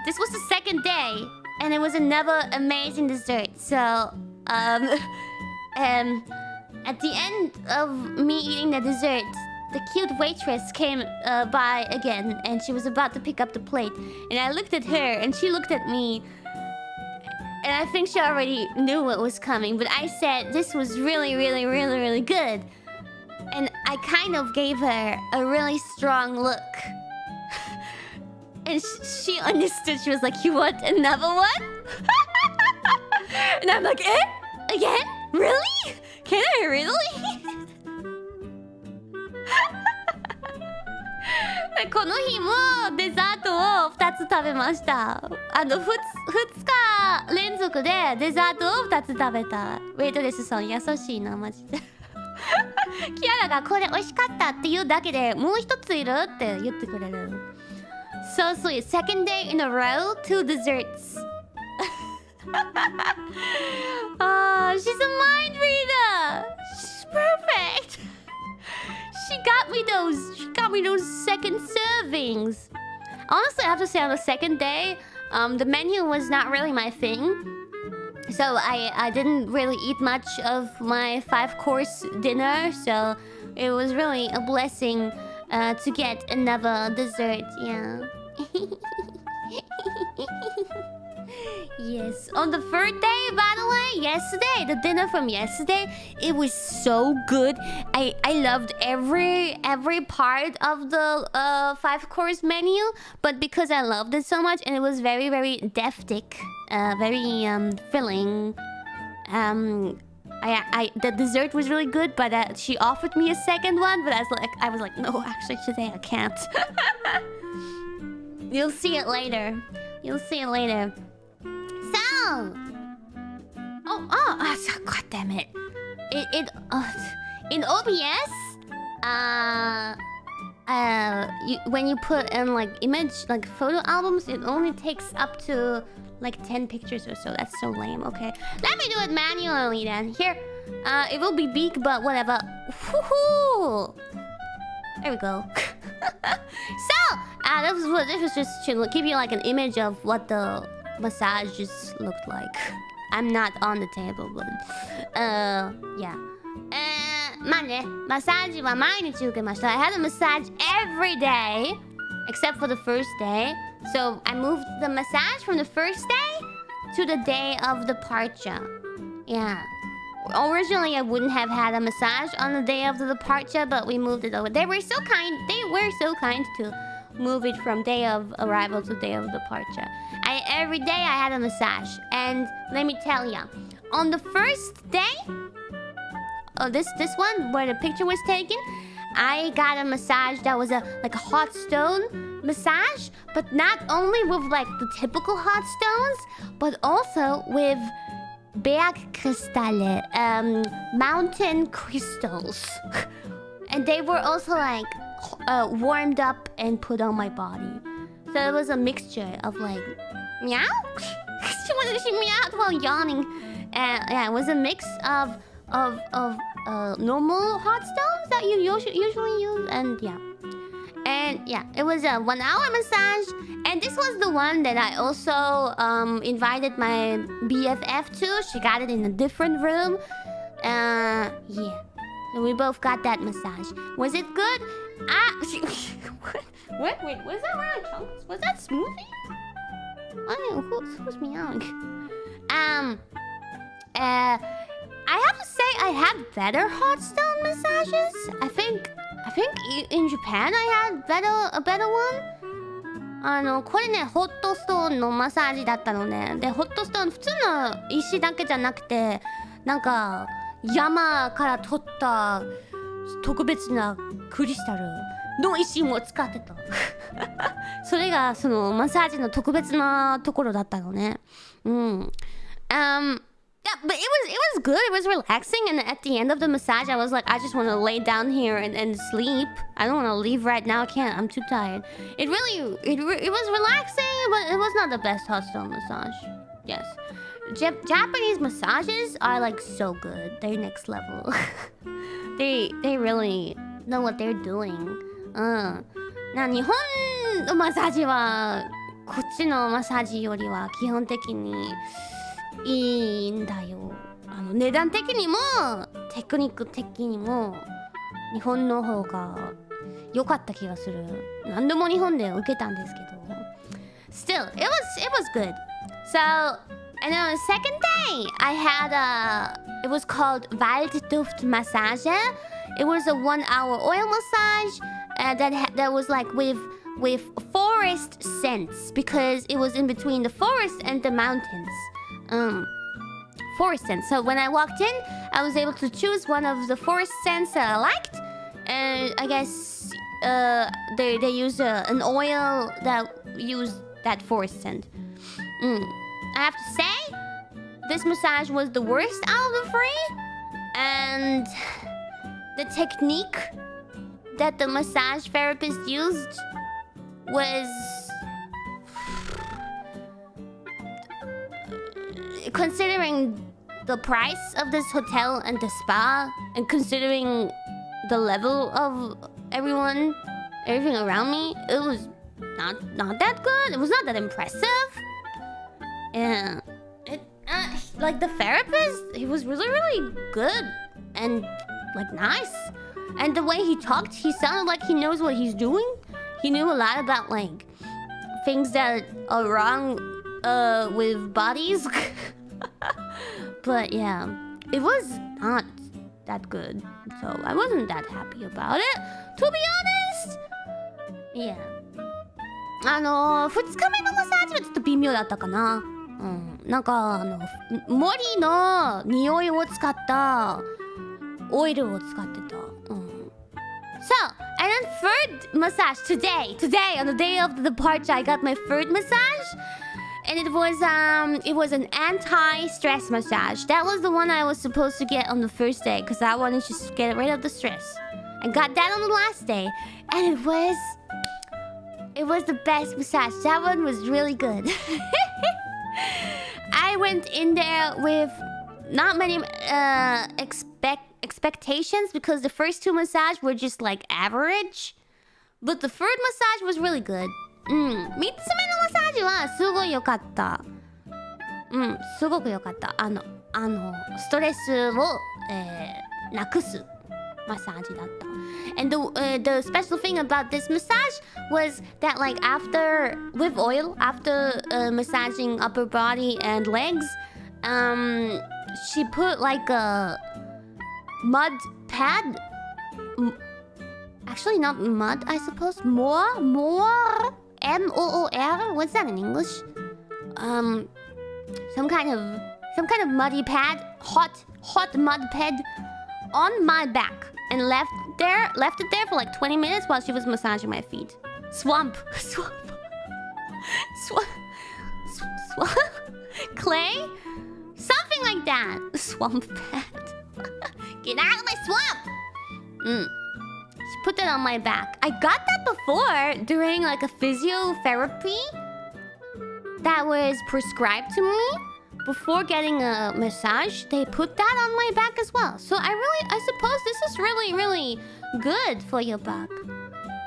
this was the second day, and it was another amazing dessert. So, at the end of me eating the dessert, the cute waitress came by again, and she was about to pick up the plate. And I looked at her, and she looked at me, and I think she already knew what was coming. But I said this was really, really, really, really good, and I kind of gave her a really strong look. And she understood. She was like, "You want another one?" And I'm like, "Eh? Again? Really? Can I really?" この日もデザートを2つ食べました。2日連続でデザートを2つ食べた。ウェイトレスさん優しいなマジで。キアラがこれ美味しかったって言うだけでもう一ついるって言ってくれる。So sweet. Second day in a row, 2 desserts. She's a mind reader. She's perfect. She got me those second servings. Honestly, I have to say on the second day, the menu was not really my thing. So I didn't really eat much of my 5-course dinner. So it was really a blessing to get another dessert. Yeah. Yes. On the third day, by the way, yesterday, the dinner from yesterday, it was so good. I loved every part of the 5-course menu, but because I loved it so much and it was very, very deftic, very filling. The dessert was really good, but she offered me a second one, but I was like, no, actually today I can't. You'll see it later. You'll see it later. So, god damn it! In OBS, when you put in like image, like photo albums, it only takes up to like 10 pictures or so. That's so lame. Okay, let me do it manually then. Here, it will be big, but whatever. Woohoo! There we go. So, this was just to give you like an image of what the massages looked like. I'm not on the table, but yeah. まあね、マッサージは毎日受けました。I had a massage every day, except for the first day. So I moved the massage from the first day to the day of departure. Yeah. Originally, I wouldn't have had a massage on the day of the departure, but we moved it over. They were so kind to move it from day of arrival to day of departure. Every day I had a massage, and let me tell ya, on the first day, this one where the picture was taken, I got a massage that was like a hot stone massage, but not only with like the typical hot stones, but also with Bergkristalle, mountain crystals. And they were also like warmed up and put on my body. So it was a mixture of like meow. She meowed while yawning. Yeah, it was a mix of normal hot stones that you usually use, and yeah, it was a 1-hour massage. And this was the one that I also invited my BFF to. She got it in a different room. Yeah. So we both got that massage. Was it good? Wait, was that Royal Chunks? Was that Smoothie? I don't know, who's meowing? I have to say I had better hot stone massages. I think in Japan I had a better one. これね、ホットストーンのマッサージだったのね。で、ホットストーン普通の石だけじゃなくて、なんか山から取った特別なクリスタルの石も使ってた。それがそのマッサージの特別なところだったのね。Yeah, but it was good. It was relaxing, and at the end of the massage, I was like, I just want to lay down here and sleep. I don't want to leave right now. I can't. I'm too tired. It was relaxing, but it was not the best hot stone massage. Yes, Japanese massages are like so good. They're next level. they really know what they're doing. 日本のマッサージはこっちのマッサージよりは基本的にいいんだよ。値段的にもテクニック的にも日本の方が良かった気がする。何でも日本で受けたんですけど。Still, it was good. So, and on the second day, I had it was called Waldduft Massage. It was a 1-hour oil massage that was like with forest scents, because it was in between the forest and the mountains. Forest scents. So when I walked in, I was able to choose one of the forest scents that I liked, and I guess they use an oil that force scent. I have to say, this massage was the worst out of the three, and the technique that the massage therapist used was, considering the price of this hotel and the spa, and considering the level of everything around me, it was not that good. It was not that impressive. Yeah, like the therapist, he was really good and like nice. And the way he talked, he sounded like he knows what he's doing. He knew a lot about like things that are wrong with bodies. But yeah, it was not that good, so I wasn't that happy about it, to be honest. Yeah. 2日目のマサージはちょっと微妙だったかな。なんか森の匂いを使ったオイルを使ってた。So, and then third massage today on the day of the departure, I got my third massage, and it was an anti-stress massage. That was the one I was supposed to get on the first day because I wanted to just get rid of the stress. I got that on the last day, and it was the best massage. That one was really good. I went in there with not many expectations because the first two massages were just like average, but the third massage was really good. 3つ目のマサージはすごい良かった。すごく良かった。ストレスをなくすマサージだった。And the special thing about this massage was that like after with oil, after massaging upper body and legs, she put like a mud pad. Actually, not mud, I suppose. More. M-O-O-R. What's that in English? Some kind of muddy pad, hot mud pad on my back, and left it there for like 20 minutes while she was massaging my feet. Swamp. Clay? Something like that. Swamp pad. Get out of my swamp! She put that on my back. I got that before during like a physiotherapy that was prescribed to me. Before getting a massage, they put that on my back as well. So I suppose this is really good for your back.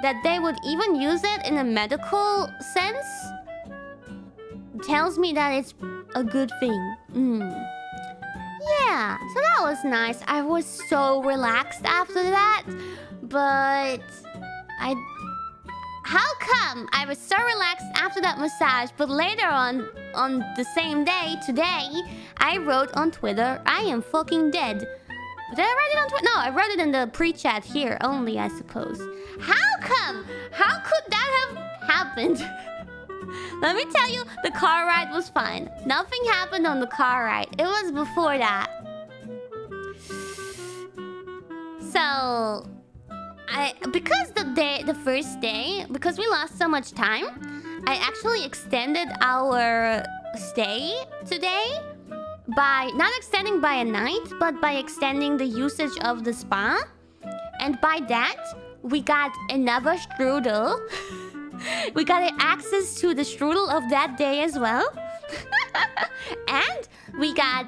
That they would even use it in a medical sense tells me that it's a good thing. Yeah, so that was nice. I was so relaxed after that. But how come I was so relaxed after that massage, but later on the same day, today, I wrote on Twitter, I am fucking dead. Did I write it on Twitter? No, I wrote it in the pre-chat here only, I suppose. How come? How could that have happened? Let me tell you, the car ride was fine. Nothing happened on the car ride. It was before that. So because the first day, because we lost so much time, I actually extended our stay today by not extending by a night, but by extending the usage of the spa. And by that, we got another strudel. We got access to the strudel of that day as well. And we got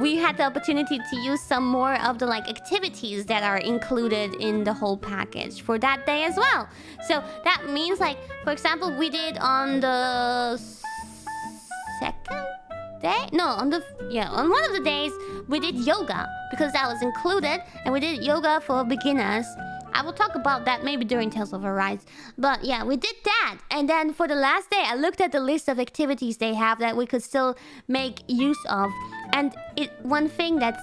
we had the opportunity to use some more of the like activities that are included in the whole package for that day as well. So that means like, for example, we did on the second day? No, on one of the days we did yoga because that was included, and we did yoga for beginners. I will talk about that maybe during Tales of Arise. But yeah, we did that. And then for the last day, I looked at the list of activities they have that we could still make use of. And one thing that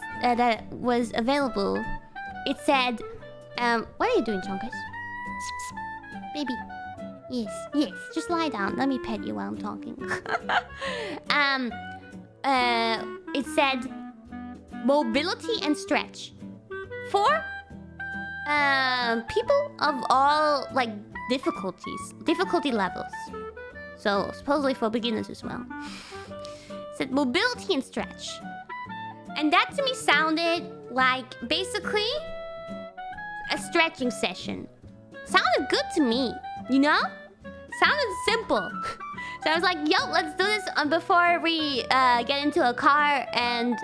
was available, it said... what are you doing, Chonkas? Baby. Yes. Just lie down. Let me pet you while I'm talking. It said... mobility and stretch. For People of all like difficulty levels. So supposedly for beginners as well. It said mobility and stretch. And that to me sounded like basically a stretching session. Sounded good to me, you know? Sounded simple. So I was like, yo, let's do this before we get into a car and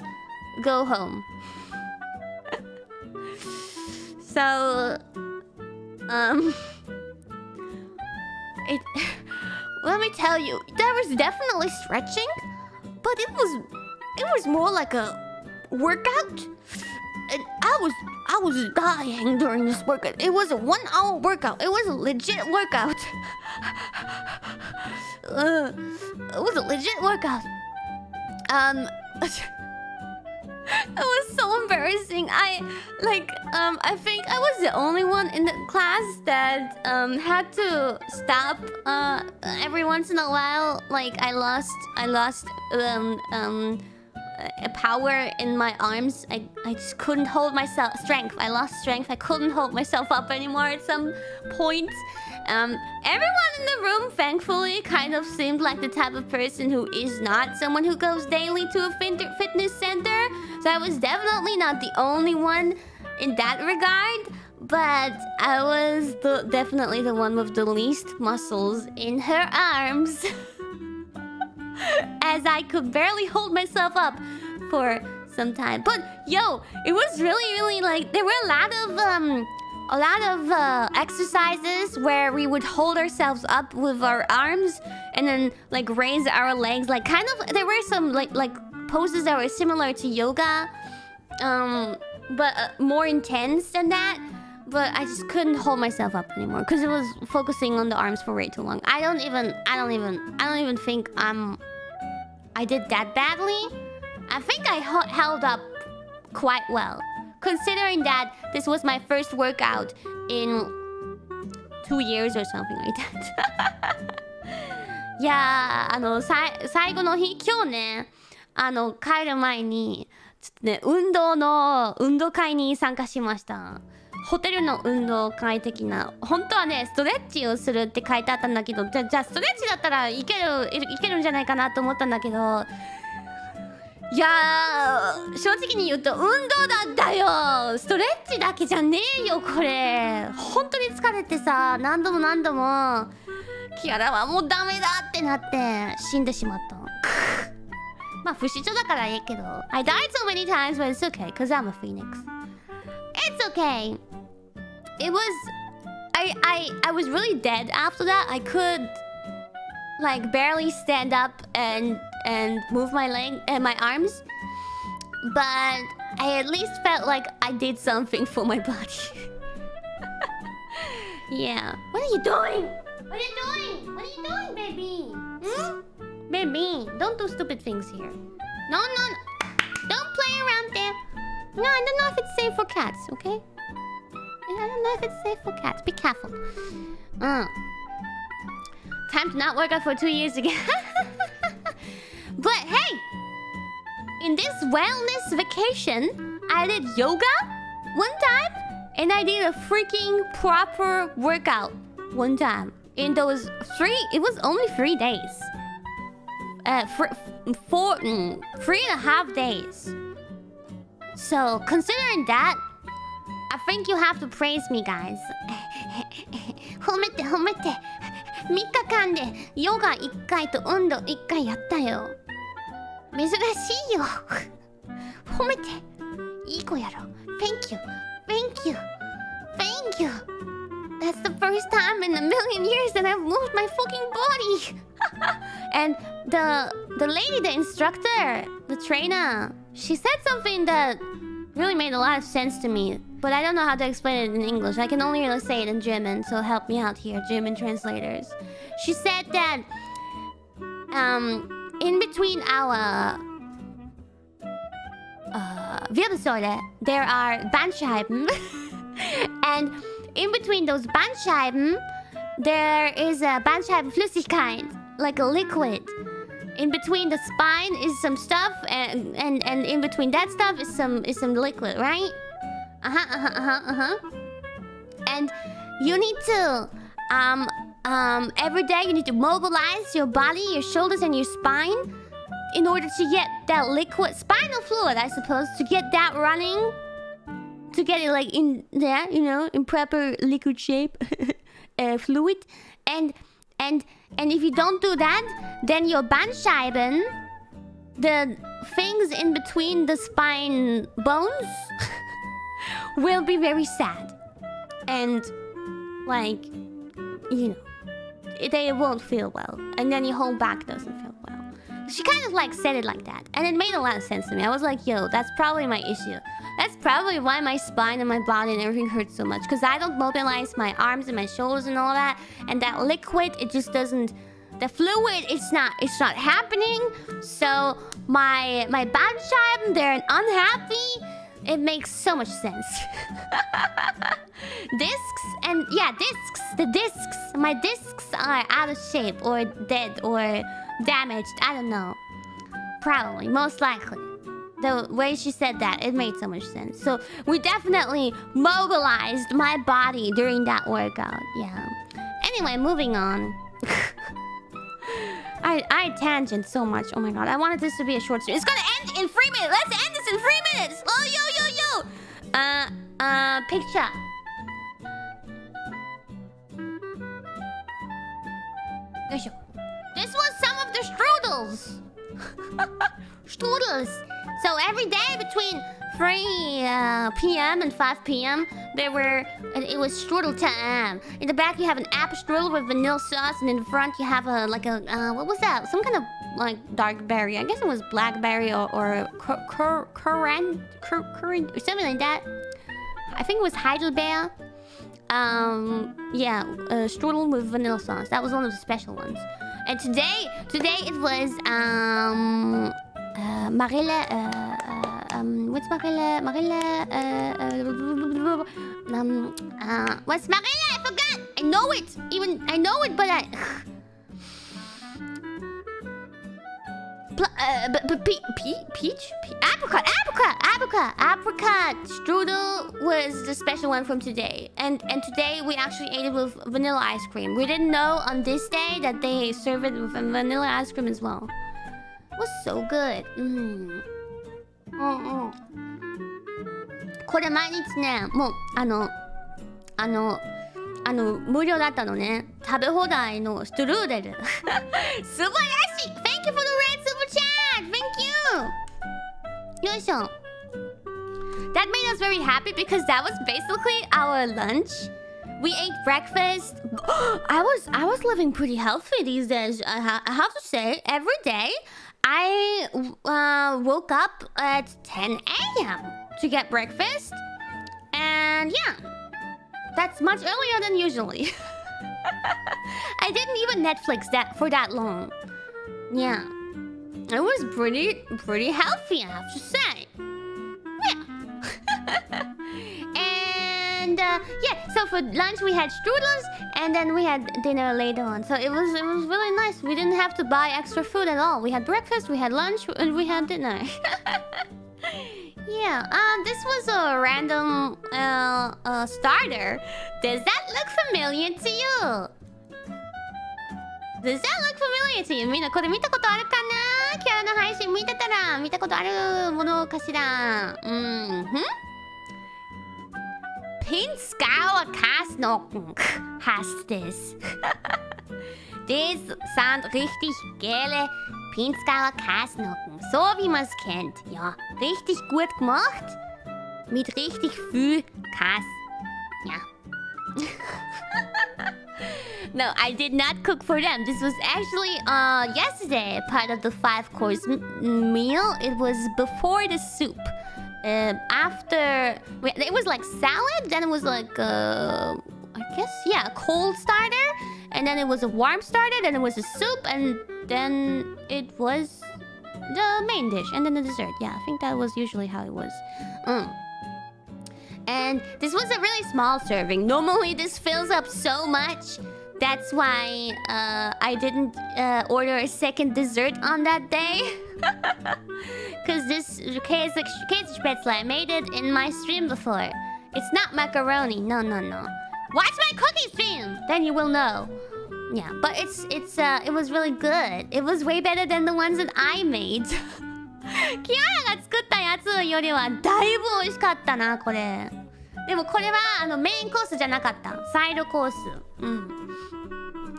go home. So, let me tell you, there was definitely stretching, but it was more like a workout. And I was dying during this workout. It was a 1-hour workout. It was a legit workout. It was a legit workout. It was so embarrassing. I think I was the only one in the class that had to stop every once in a while. Like I lost a power in my arms. I just couldn't hold myself. I lost strength. I couldn't hold myself up anymore at some point. Everyone in the room, thankfully, kind of seemed like the type of person who is not someone who goes daily to a fitness center. So I was definitely not the only one in that regard. But I was definitely the one with the least muscles in her arms. As I could barely hold myself up for some time. But yo, it was really like there were a lot of exercises where we would hold ourselves up with our arms and then like raise our legs, like kind of there were some like poses that were similar to yoga, but more intense than that. But I just couldn't hold myself up anymore because it was focusing on the arms for way too long. I don't even think I did that badly. I think I held up quite well, considering that this was my first workout in 2 years or something like that. いやー、最後の日、今日ね、帰る前にちょっとね、運動会に参加しました。ホテルの運動会的な、本当はねストレッチをするって書いてあったんだけど、じゃあストレッチだったらいけるんじゃないかなと思ったんだけど、いやー正直に言うと運動だったよ。ストレッチだけじゃねえよこれ。本当に疲れてさ、何度もキアラはもうダメだってなって死んでしまった。まあ不死鳥だからいいけど、I died so many times, but it's okay because I'm a phoenix. It's okay. It was I was really dead after that. I could like barely stand up and move my leg and my arms, but I at least felt like I did something for my body. Yeah. What are you doing? What are you doing, baby? Baby, don't do stupid things here. No. Don't play around there. No, I don't know if it's safe for cats, okay? I don't know if it's safe for cats. Be careful. Time to not work out for 2 years again. But hey! In this wellness vacation, I did yoga one time, and I did a freaking proper workout one time. In those 3... It was only 3 days. 3.5 days. So, considering that, I think you have to praise me, guys. 褒めて。3日間でヨガ1回と運動1回やったよ。珍しいよ。褒めて。いい子やろ。Thank you. That's the first time in a million years that I've moved my fucking body. And the lady, the instructor, the trainer, she said something that really made a lot of sense to me, but I don't know how to explain it in English. I can only really say it in German, so help me out here, German translators. She said that in between our Wirbelsäule, there are Bandscheiben. And in between those Bandscheiben, there is a Bandscheibenflüssigkeit, like a liquid. In between the spine is some stuff, and in between that stuff is some liquid, right? And you need to every day you need to mobilize your body, your shoulders, and your spine in order to get that liquid spinal fluid, I suppose, to get that running, to get it like in there, you know, in proper liquid shape, fluid. And if you don't do that, then your Bandscheiben, the things in between the spine bones, will be very sad. And like, you know, they won't feel well. And then your whole back doesn't feel well. She kind of like said it like that. And it made a lot of sense to me. I was like, yo, that's probably my issue. That's probably why my spine and my body and everything hurts so much. Because I don't mobilize my arms and my shoulders and all that. And that liquid, it just doesn't... The fluid, it's not happening. So my Bandscheiben, they're unhappy. It makes so much sense. Discs and... Yeah, discs. The discs. My discs are out of shape or dead or damaged. I don't know. Probably. Most likely. The way she said that, it made so much sense. So we definitely mobilized my body during that workout. Yeah. Anyway, moving on. I tangent so much. Oh my god. I wanted this to be a short stream. It's gonna end in 3 minutes. Let's end this in 3 minutes. Oh, yo. Picture. This was some of the strudels. Strudels. So every day between 3 p.m. and 5 p.m. it was strudel time. In the back you have an apple strudel with vanilla sauce, and in the front you have what was that? Some kind of like dark berry. I guess it was blackberry or currant or something like that. I think it was Heidelbeer. Yeah, strudel with vanilla sauce. That was one of the special ones. And today it was Marille. What's Marille? What's Marille? I forgot. I know it, but peach? Apricot strudel was the special one from today. And today we actually ate it with vanilla ice cream. We didn't know on this day that they serve it with vanilla ice cream as well. It was so good. これ毎日ね、もう無料だったのね。食べ放題のストルーデル。素晴らしい。 Thank you for the red super chat. Thank you. よいしょ。That made us very happy because that was basically our lunch. We ate breakfast. I was living pretty healthy these days. I have to say, every day I woke up at 10 a.m. to get breakfast. And yeah, that's much earlier than usually. I didn't even Netflix for that long. Yeah, it was pretty healthy, I have to say. Yeah. And yeah, so for lunch we had strudels, and then we had dinner later on. So it was really nice. We didn't have to buy extra food at all. We had breakfast, we had lunch, and we had dinner. Yeah, this was a random starter. Does that look familiar to you? Does that look familiar to you? みんなこれ見たことあるかな？キャラの配信見てたら見たことあるものかしら？Pinzgauer Kasnocken heißt es. Das sind richtig geile Pinzgauer Kasnocken. So wie man es kennt. Ja, richtig gut gemacht. Mit richtig viel Kas. Ja. No, I did not cook for them. This was actually yesterday, part of the 5-course meal. It was before the soup. After... It was like salad, then it was like... I guess, yeah, a cold starter. And then it was a warm starter, then it was a soup, and then it was the main dish, and then the dessert. Yeah, I think that was usually how it was. And this was a really small serving. Normally this fills up so much. That's why I didn't order a second dessert on that day. Because this Käsespätzle, I made it in my stream before. It's not macaroni. No. Watch my cookie stream! Then you will know. Yeah, but it was really good. It was way better than the ones that I made. キアラが作ったやつよりはだいぶ美味しかったな、これ。でもこれはメインコースじゃなかった。サイドコース。うん。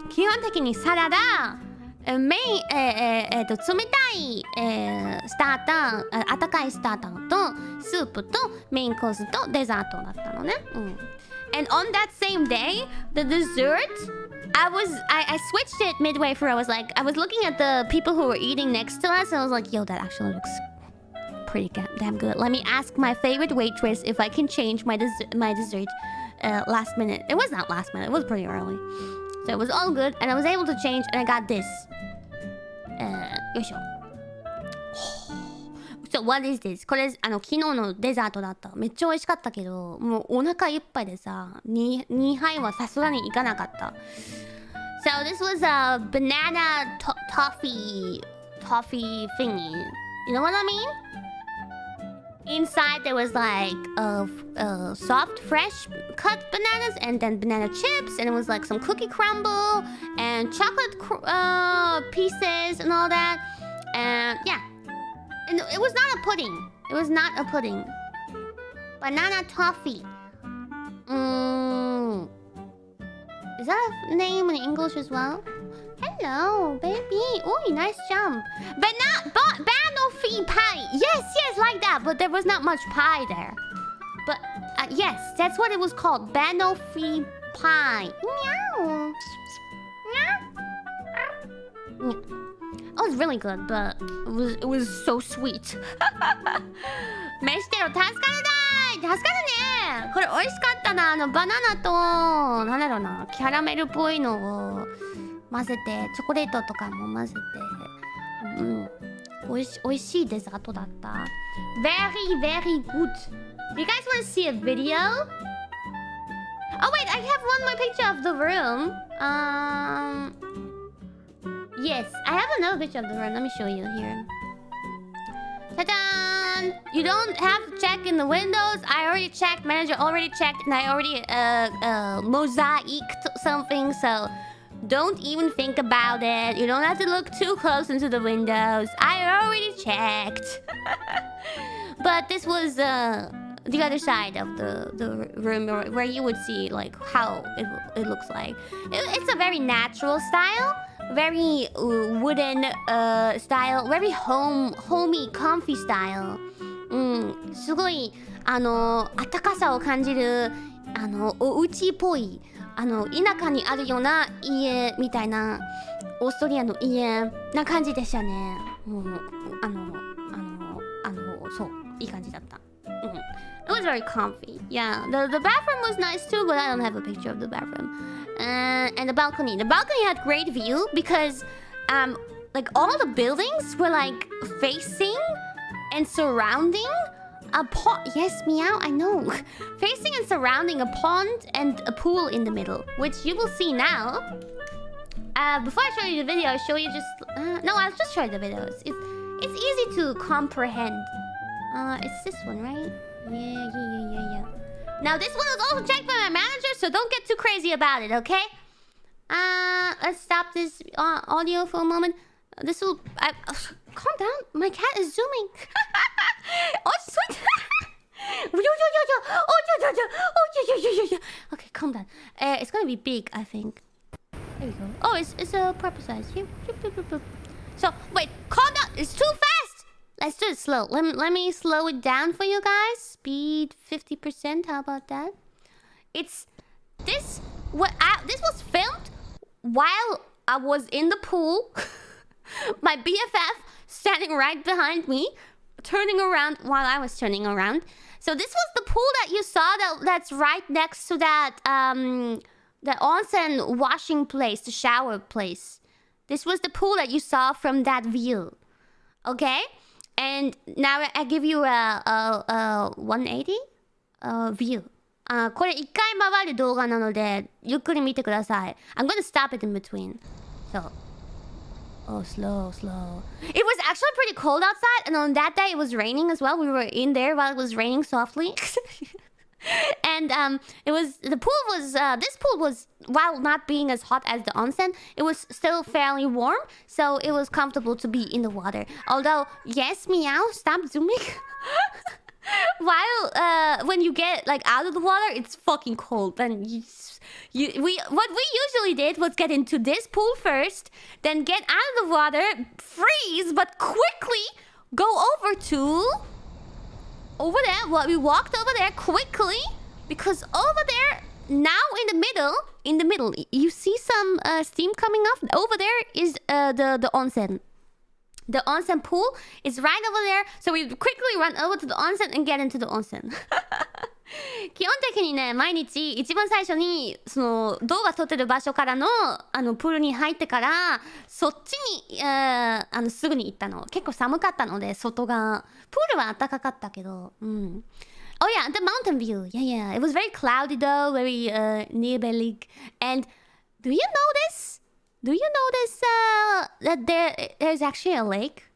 基本的にサラダ、冷たい、スターター、温かいスターターとスープとメインコースとデザートだったのね。うん。And on that same day, the dessert, I switched it midway through. I was looking at the people who were eating next to us, and I was like, yo, that actually looks pretty damn good. Let me ask my favorite waitress if I can change my dessert last minute. It was not last minute, it was pretty early. So it was all good, and I was able to change, and I got this. Yoisho. So what is this? これ昨日のデザートだった。めっちゃ美味しかったけど、もうお腹いっぱいでさ、2杯はさすがにいかなかった。So this was a banana toffee thingy. You know what I mean? Inside there was like soft, fresh cut bananas, and then banana chips, and it was like some cookie crumble and chocolate pieces and all that. And yeah. And it was not a pudding. It was not a pudding. Banana toffee. Is that a name in English as well? Hello, baby. Oh, nice jump. Banoffee pie. Yes, like that. But there was not much pie there. But yes, that's what it was called. Banoffee pie. Meow. Meow. It was really good, but it was so sweet. 飯テロ助かるだい。助かるね。これ美味しかったな。バナナとなんだろうな、キャラメルっぽいのを混ぜて、チョコレートとかも混ぜて、美味しいデザートだった。Very, very good. You guys want to see a video? Oh wait, I have one more picture of the room. Yes, I have another picture of the room. Let me show you here. Ta-da! You don't have to check in the windows. I already checked. Manager already checked, and I already mosaiced something. So don't even think about it. You don't have to look too close into the windows. I already checked. But this was the other side of the room where you would see like how it looks like. It's a very natural style. Very wooden style, very homey, comfy style. すごい暖かさを感じるお家っぽい田舎にあるような家みたいなオーストリアの家な感じでしたね。そういい感じだった。It was very comfy. Yeah, the bathroom was nice too, but I don't have a picture of the bathroom. And the balcony. The balcony had great view because, like all the buildings were like facing and surrounding a pond. Yes, meow. I know. Facing and surrounding a pond and a pool in the middle, which you will see now. Before I show you the video, I'll show you just. No, I'll just show you the videos. It's easy to comprehend. It's this one, right? Yeah. Now this one was also checked by my manager, so don't get too crazy about it, okay? Let's stop this audio for a moment. This will... calm down. My cat is zooming. Oh, sweet. Okay, calm down. It's gonna be big, I think. There we go. Oh, it's a proper size. So, wait. Calm down. It's too fast. Let's do it slow. Let me slow it down for you guys. Speed 50%. How about that? This was filmed while I was in the pool. My BFF standing right behind me, turning around while I was turning around. So this was the pool that you saw that's right next to that the onsen washing place, the shower place. This was the pool that you saw from that view. Okay? And now I give you a 180 view. これ一回回る動画なのでゆっくり見てください。I'm gonna stop it in between. So, oh, slow. It was actually pretty cold outside, and on that day it was raining as well. We were in there while it was raining softly. And the pool was this pool was, while not being as hot as the onsen, it was still fairly warm, so it was comfortable to be in the water. Although, yes, meow, stop zooming. While when you get like out of the water, it's fucking cold. And what we usually did was get into this pool first, then get out of the water, freeze, but quickly go over there. Well, we walked over there quickly because over there now in the middle, you see some steam coming off. Over there is the onsen. The onsen pool is right over there, so we quickly run over to the onsen and get into the onsen. 基本的にね、毎日一番最初にその動画撮ってる場所からのプールに入ってからそっちにすぐに行ったの。結構寒かったので外がプールは暖かかったけど、うん。Oh yeah, the mountain view. Yeah. It was very cloudy though, very nebelig. And do you notice? That there's actually a lake?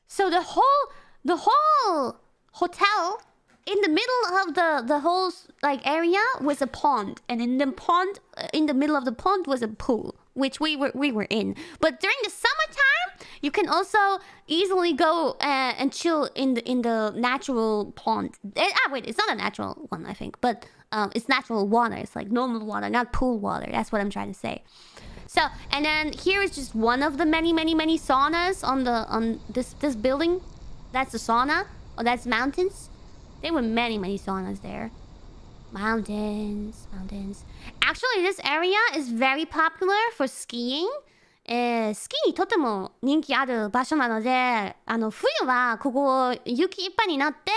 So the whole hotel, in the middle of the whole like area was a pond, and in the middle of the pond was a pool, which we were in. But during the summertime, you can also easily go and chill in the natural pond. Wait, it's not a natural one, I think, but it's natural water. It's like normal water, not pool water. That's what I'm trying to say. So, and then here is just one of the many saunas on this building. That's the sauna. Oh, that's mountains. There were many saunas there. Mountains. Actually, this area is very popular for skiing. スキーにとても人気ある場所なので、冬はここ雪いっぱいになって、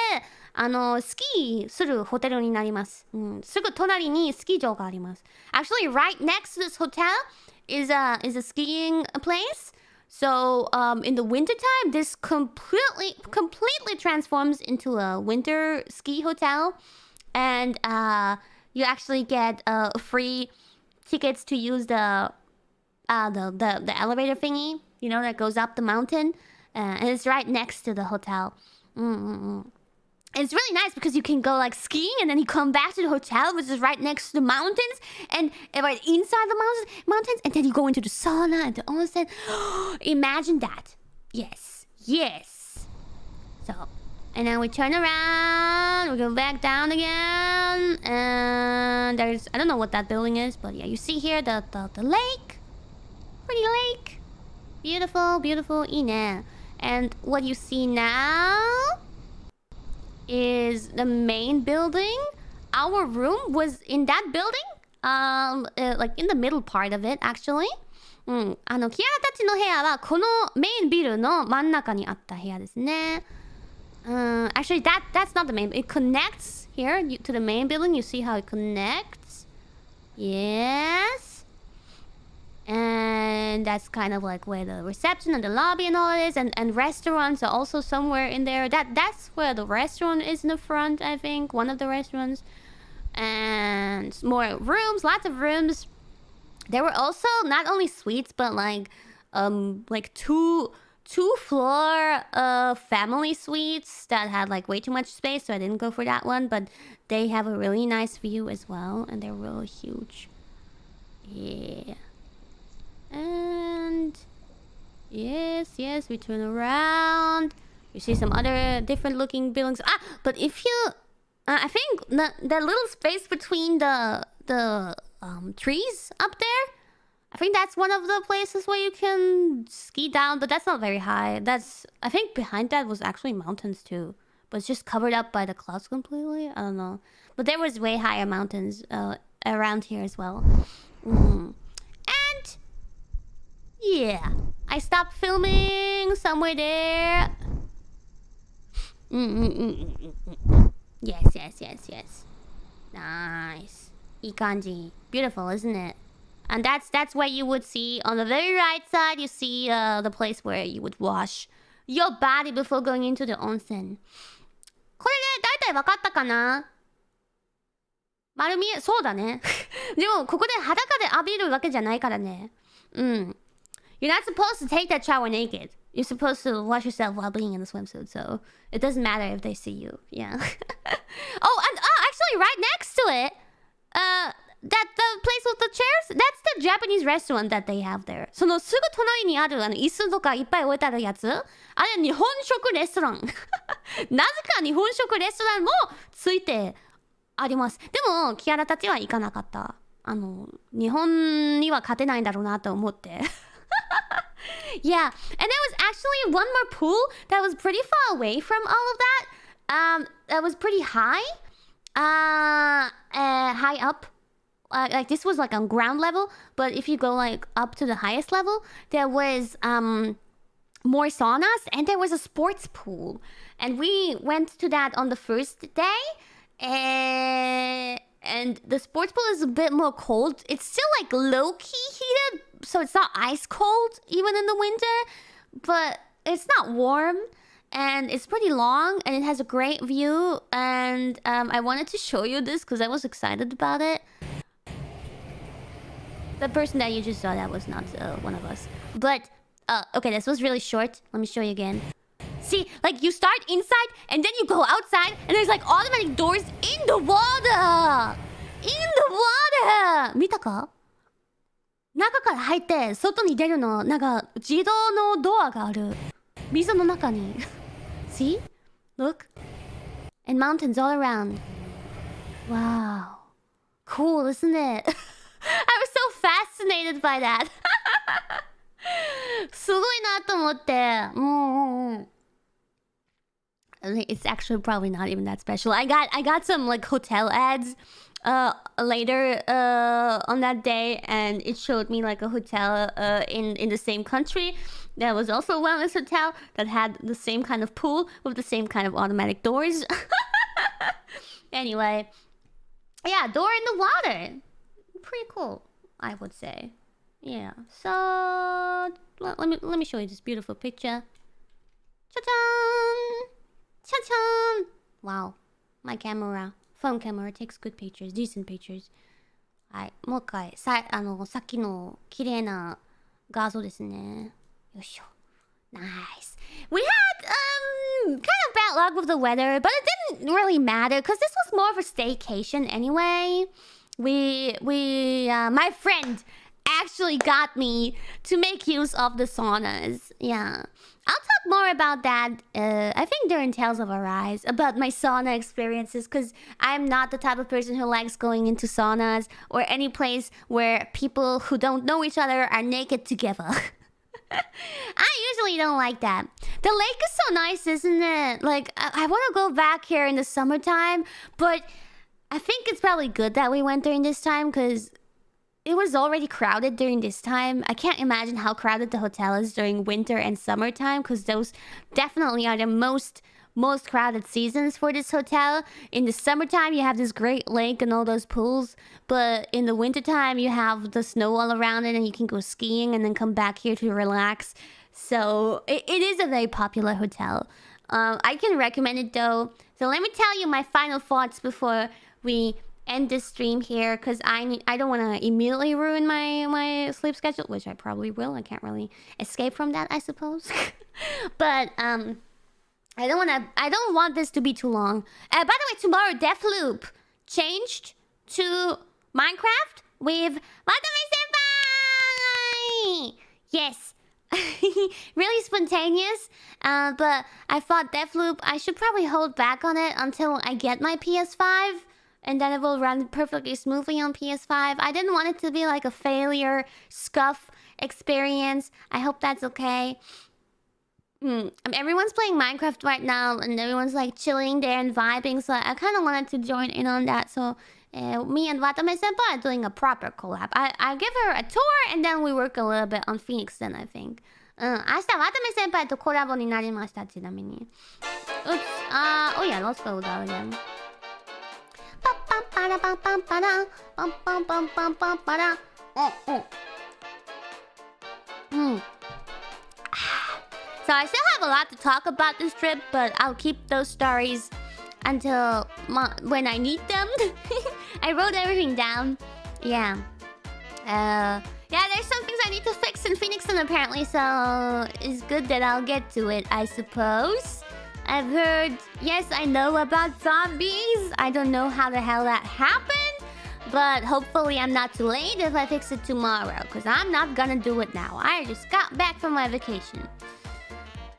スキーするホテルになります。すぐ隣にスキー場があります。Actually, right next to this hotel is a skiing place. So in the wintertime, this completely transforms into a winter ski hotel, and you actually get free tickets to use the elevator thingy, you know, that goes up the mountain, and it's right next to the hotel. It's really nice because you can go like skiing and then you come back to the hotel, which is right next to the mountains, and right inside the mountains, and then you go into the sauna and the onsen. Imagine that. Yes. So, and then we turn around, we go back down again, and there's, I don't know what that building is, but yeah, you see here the lake. Pretty lake. Beautiful, ine. And what you see now is the main building. Our room was in that building, like in the middle part of it, actually. キアラたちの部屋はこのメインビルの真ん中にあった部屋ですね。Actually, that's not the main. It connects here to the main building. You see how it connects? Yes. And that's kind of like where the reception and the lobby and all it is, and restaurants are also somewhere in there. That's where the restaurant is in the front, I think. One of the restaurants. And more rooms, lots of rooms. There were also not only suites, but like two floor family suites that had like way too much space, so I didn't go for that one. But they have a really nice view as well, and they're really huge. Yeah. And yes, we turn around. You see some other different looking buildings. But if you, I think the little space between the trees up there, I think that's one of the places where you can ski down. But that's not very high. I think behind that was actually mountains too, but it's just covered up by the clouds completely. I don't know. But there was way higher mountains around here as well. And yeah, I stopped filming somewhere there. Yes. Nice. いい感じ. Beautiful, isn't it? And that's where you would see, on the very right side, you see the place where you would wash your body before going into the onsen. これで大体わかったかな? 丸見え、そうだね。でも、ここで裸で浴びるわけじゃないからね。You're not supposed to take that shower naked. You're supposed to wash yourself while being in a swimsuit, so it doesn't matter if they see you. Yeah. Actually, actually right next to it. That the place with the chairs, that's the Japanese restaurant that they have there. そのすぐ隣にある椅子とかいっぱい置いてあるやつ、あれ日本食レストラン。なぜか日本食レストランもついてあります。でもキアラたちは行かなかった。日本には勝てないんだろうなと思って。Yeah, and there was actually one more pool that was pretty far away from all of that. That was pretty high. High up. Like this was like on ground level, but if you go like up to the highest level, there was more saunas and there was a sports pool, and we went to that on the first day. And the sports pool is a bit more cold. It's still like low-key heated, so it's not ice cold even in the winter, but it's not warm. And it's pretty long and it has a great view, and I wanted to show you this because I was excited about it. The person that you just saw, that was not one of us. But, okay, this was really short. Let me show you again. See, like you start inside and then you go outside and there's like automatic doors in the water! In the water! 見たか？中から入って外に出るの、なんか自動のドアがある。水の中に。See? Look. And mountains all around. Wow. Cool, isn't it? I was so fascinated by that. すごいなと思って。It's actually probably not even that special. I got some like hotel ads later on that day, and it showed me like a hotel in the same country that was also a wellness hotel that had the same kind of pool with the same kind of automatic doors. Anyway, yeah, door in the water. Pretty cool, I would say. Yeah. So let me show you this beautiful picture. Cha-chan! Cha-chan! Wow, my phone camera takes good pictures, decent pictures. はい、もう一回さっきの綺麗な画像ですね。よいしょ。Nice. We had kind of bad luck with the weather, but it didn't really matter because this was more of a staycation anyway. My friend actually got me to make use of the saunas. Yeah. I'll talk more about that, I think during Tales of Arise, about my sauna experiences, because I'm not the type of person who likes going into saunas or any place where people who don't know each other are naked together. I usually don't like that. The lake is so nice, isn't it? Like, I want to go back here in the summertime, but I think it's probably good that we went during this time, because it was already crowded during this time. I can't imagine how crowded the hotel is during winter and summertime, because those definitely are the most crowded seasons for this hotel. In the summertime, you have this great lake and all those pools, but in the wintertime, you have the snow all around it and you can go skiing and then come back here to relax. So it is a very popular hotel. I can recommend it though. So let me tell you my final thoughts before we end this stream here, because I don't want to immediately ruin my sleep schedule, which I probably will. I can't really escape from that, I suppose. But I don't want this to be too long. By the way, tomorrow Deathloop changed to Minecraft with Watame Senpai. Yes. Really spontaneous, but I thought Deathloop, I should probably hold back on it until I get my PS5, and then it will run perfectly smoothly on PS5. I didn't want it to be like a failure, scuff experience. I hope that's okay. Everyone's playing Minecraft right now, and everyone's like chilling there and vibing, so I kind of wanted to join in on that. So me and Watame Senpai are doing a proper collab. I give her a tour, and then we work a little bit on Phoenix then, I think. 明日、Watame Senpai とコラボになりました、ちなみに。Oops. Oh yeah, let's go with that again. So I still have a lot to talk about this trip, but I'll keep those stories until when I need them. I wrote everything down. Yeah. Yeah, there's some things I need to fix in Phoenix apparently, so it's good that I'll get to it, I suppose. I've heard, yes, I know about zombies. I don't know how the hell that happened, but hopefully I'm not too late if I fix it tomorrow, because I'm not gonna do it now. I just got back from my vacation.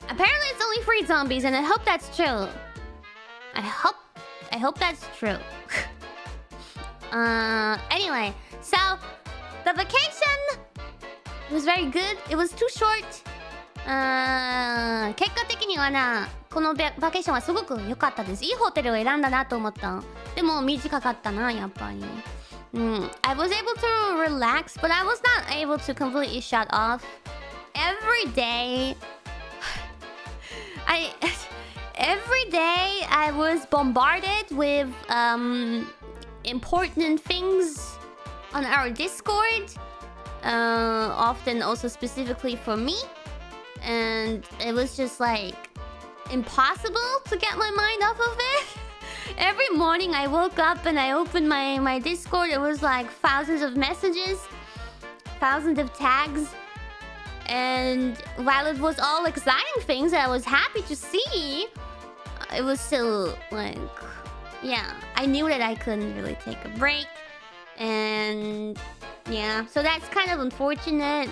Apparently it's only 3 zombies, and I hope that's true. I hope that's true. Anyway, so the vacation was very good. It was too short. 結果的にはな、このバケーションはすごく良かったです。いいホテルを選んだなと思った。でも短かったな、やっぱり。I was able to relax, but I was not able to completely shut off. Every day, every day I was bombarded with important things on our Discord. Often also specifically for me. And it was just like impossible to get my mind off of it. Every morning I woke up and I opened my Discord. It was like thousands of messages, thousands of tags. And while it was all exciting things that I was happy to see, it was still like, yeah, I knew that I couldn't really take a break. And yeah, so that's kind of unfortunate.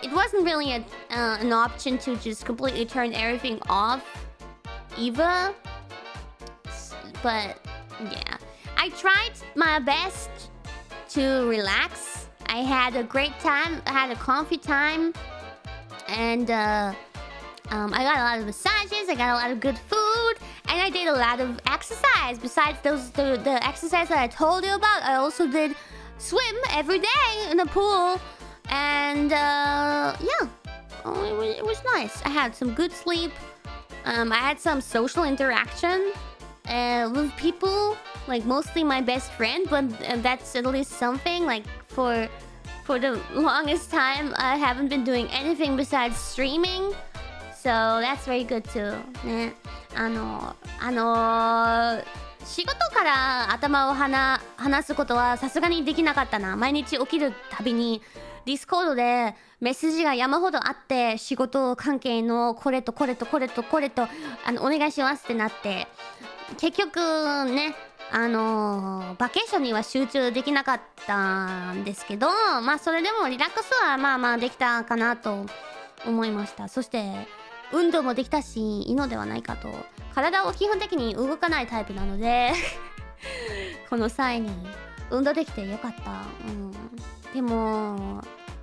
It wasn't really an option to just completely turn everything off either. But yeah, I tried my best to relax. I had a great time. I had a comfy time. And I got a lot of massages. I got a lot of good food. And I did a lot of exercise. Besides the exercise that I told you about, I also did swim every day in the pool. And yeah, it was nice. I had some good sleep. I had some social interaction with people, like mostly my best friend, but that's at least something. Like for the longest time, I haven't been doing anything besides streaming, so that's very good too. ね、仕事から頭を離すことはさすがにできなかったな。毎日起きるたびにディスコードでメッセージが山ほどあって、仕事関係のこれとこれとこれとこれとお願いしますってなって、結局ね、バケーションには集中できなかったんですけど、まあそれでもリラックスはまあまあできたかなと思いました。そして運動もできたしいいのではないかと。体を基本的に動かないタイプなのでこの際に運動できてよかった。でも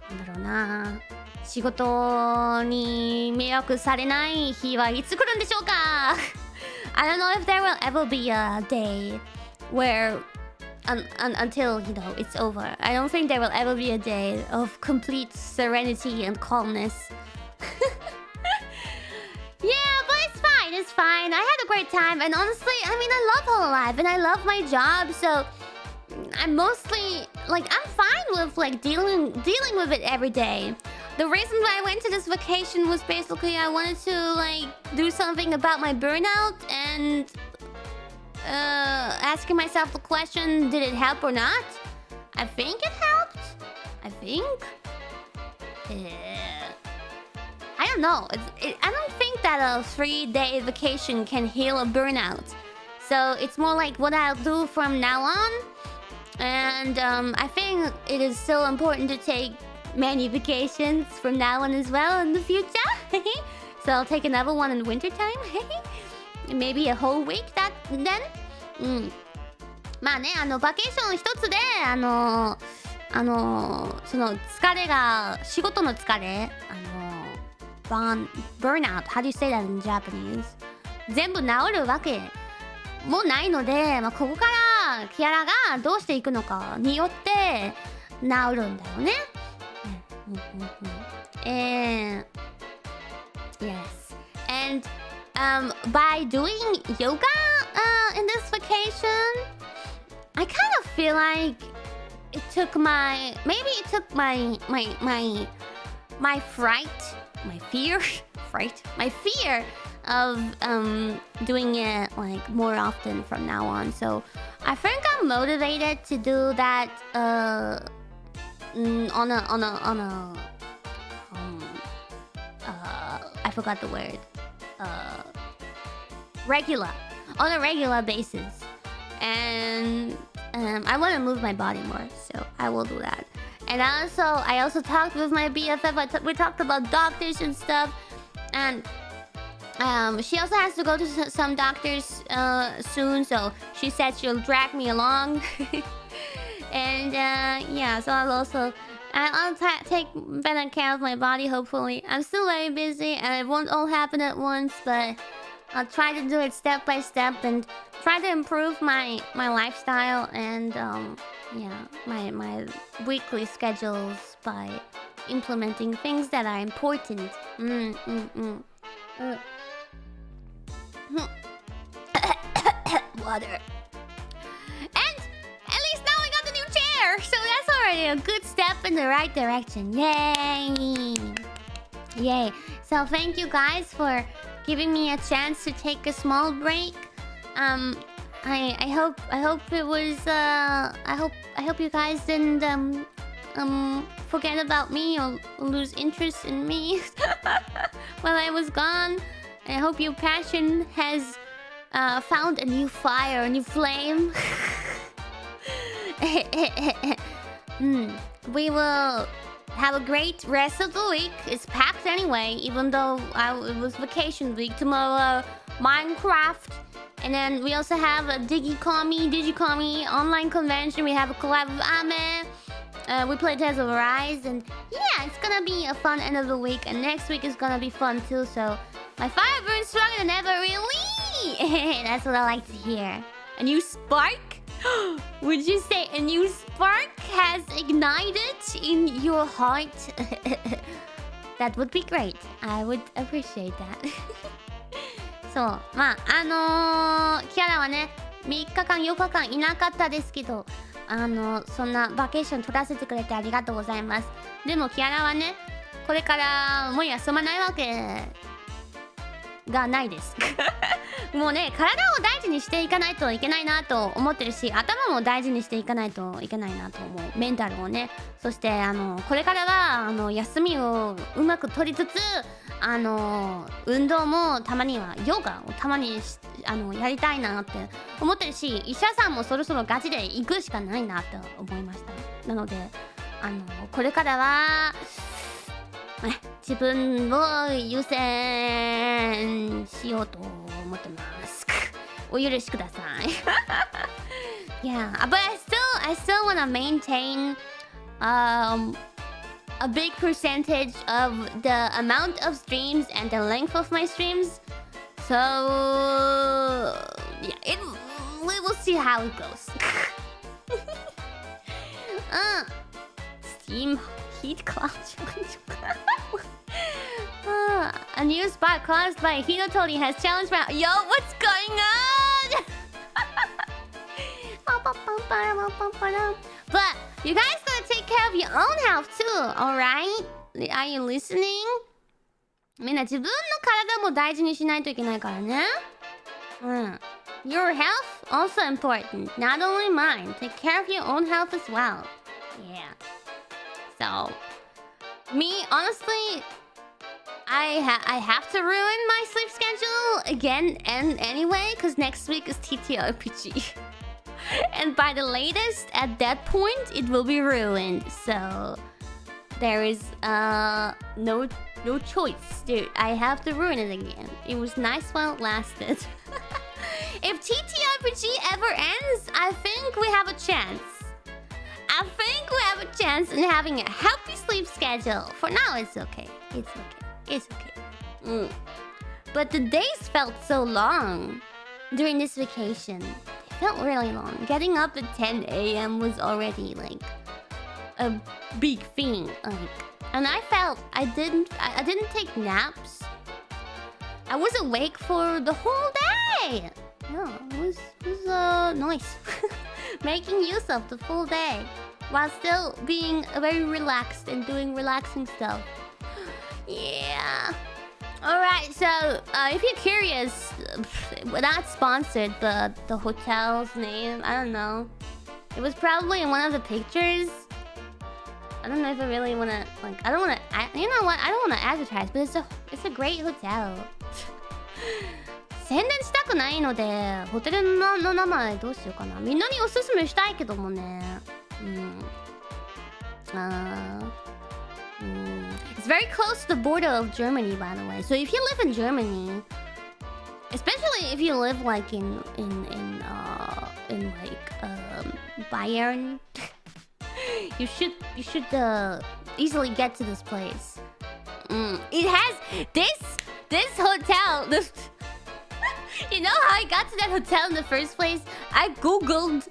なんだろうな、仕事に迷惑されない日はいつ来るんでしょうかI don't know if there will ever be a day where until you know it's over. I don't think there will ever be a day of complete serenity and calmness. Yeah, but it's fine. It's fine. I had a great time, and honestly, I mean, I love hololive and I love my job, so I'm mostly like I'm fine with like dealing with it every day. The reason why I went to this vacation was basically I wanted to like do something about my burnout and asking myself the question, did it help or not? I think it helped. I think. I don't know. I don't think that a 3-day vacation can heal a burnout. So it's more like what I'll do from now on. And I think it is still important to take many vacations from now on as well in the future. So I'll take another one in winter time. Maybe a whole week then. まあね、バケーション一つでその疲れが仕事の疲れburnout, how do you say that in Japanese? 全部治るわけもないので、まあ、ここからキアラがどうしていくのかによって治るんだよね。Yes. And by doing yoga in this vacation, I kind of feel like it took my fear of doing it like more often from now on. So I think I'm motivated to do that I forgot the word. Regular. On a regular basis. And I want to move my body more, so I will do that. And I also talked with my BFF. We talked about doctors and stuff. And she also has to go to some doctors soon, so she said she'll drag me along. And yeah, so I'll take better care of my body, hopefully. I'm still very busy, and it won't all happen at once, but I'll try to do it step by step and try to improve my lifestyle and yeah, my weekly schedules by implementing things that are important. Water. And at least now we got the new chair, so that's already a good step in the right direction. Yay! Yay! So thank you guys for giving me a chance to take a small break. I hope it was I hope you guys didn't forget about me or lose interest in me while I was gone. I hope your passion has found a new fire, a new flame. We will have a great rest of the week. It's packed anyway, even though it was vacation week. Tomorrow, Minecraft. And then we also have a Digicommy online convention. We have a collab with Ame. We play Tales of Arise. And yeah, it's gonna be a fun end of the week. And next week is gonna be fun too. So my fire burns stronger than ever, really. That's what I like to hear. A new spark? Would you say a new spark has ignited in your heart? That would be great. I would appreciate that. そう、まあキャラはね、3日間4日間いなかったですけど、そんなバケーション取らせてくれてありがとうございます。でもキャラはね、これからもう休まないわけがないです。もうね、体を大事にしていかないといけないなと思ってるし、頭も大事にしていかないといけないなと思う。メンタルをね。そしてこれからは休みをうまく取りつつ、運動もたまにはヨガをたまにやりたいなって思ってるし、医者さんもそろそろガチで行くしかないなって思いました。なのでこれからは自分を優先しようと思ってます。お許しください。Yeah, but I still want to maintain a big percentage of the amount of streams and the length of my streams. So yeah, we will see how it goes. Steam heat cloud challenge. A new spot caused by HINOTORI has challenged my... Yo, what's going on? But you guys gotta take care of your own health too, alright? Are you listening? みんな自分の体も大事にしないといけないからね。Your health also important, not only mine. Take care of your own health as well. Yeah. So, me, honestly, I have to ruin my sleep schedule again and anyway, because next week is TTRPG. And by the latest, at that point, it will be ruined. So, there is no choice, dude. I have to ruin it again. It was nice while it lasted. If TTRPG ever ends, I think we have a chance. I think we have a chance in having a healthy sleep schedule. For now, it's okay. It's okay. It's okay. But the days felt so long during this vacation. They felt really long. Getting up at 10 a.m. was already like a big thing. And I felt I didn't take naps. I was awake for the whole day. No, it was nice. Making use of the full day while still being very relaxed and doing relaxing stuff. Yeah. Alright, so if you're curious, not sponsored, but the hotel's name, I don't know. It was probably in one of the pictures. I don't know if I really wanna like. I don't wanna. You know what? I don't wanna advertise, but it's a great hotel. 宣伝したくないのでホテルの名前どうしようかな。みんなにおすすめしたいけどもね。It's very close to the border of Germany, by the way. So if you live in Germany, especially if you live like in Bayern, you should easily get to this place. It has this hotel. You know how I got to that hotel in the first place? I googled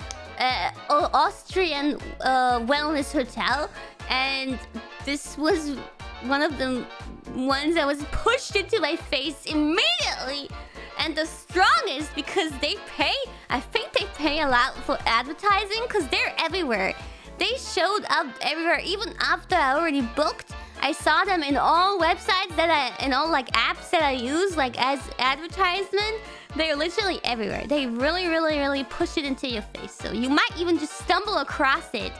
Austrian wellness hotel, and this was one of the ones that was pushed into my face immediately. And the strongest, because I think they pay a lot for advertising, because they're everywhere. They showed up everywhere, even after I already booked. I saw them in all websites in all like apps that I use, like as advertisement. They're literally everywhere. They really push it into your face. So you might even just stumble across it.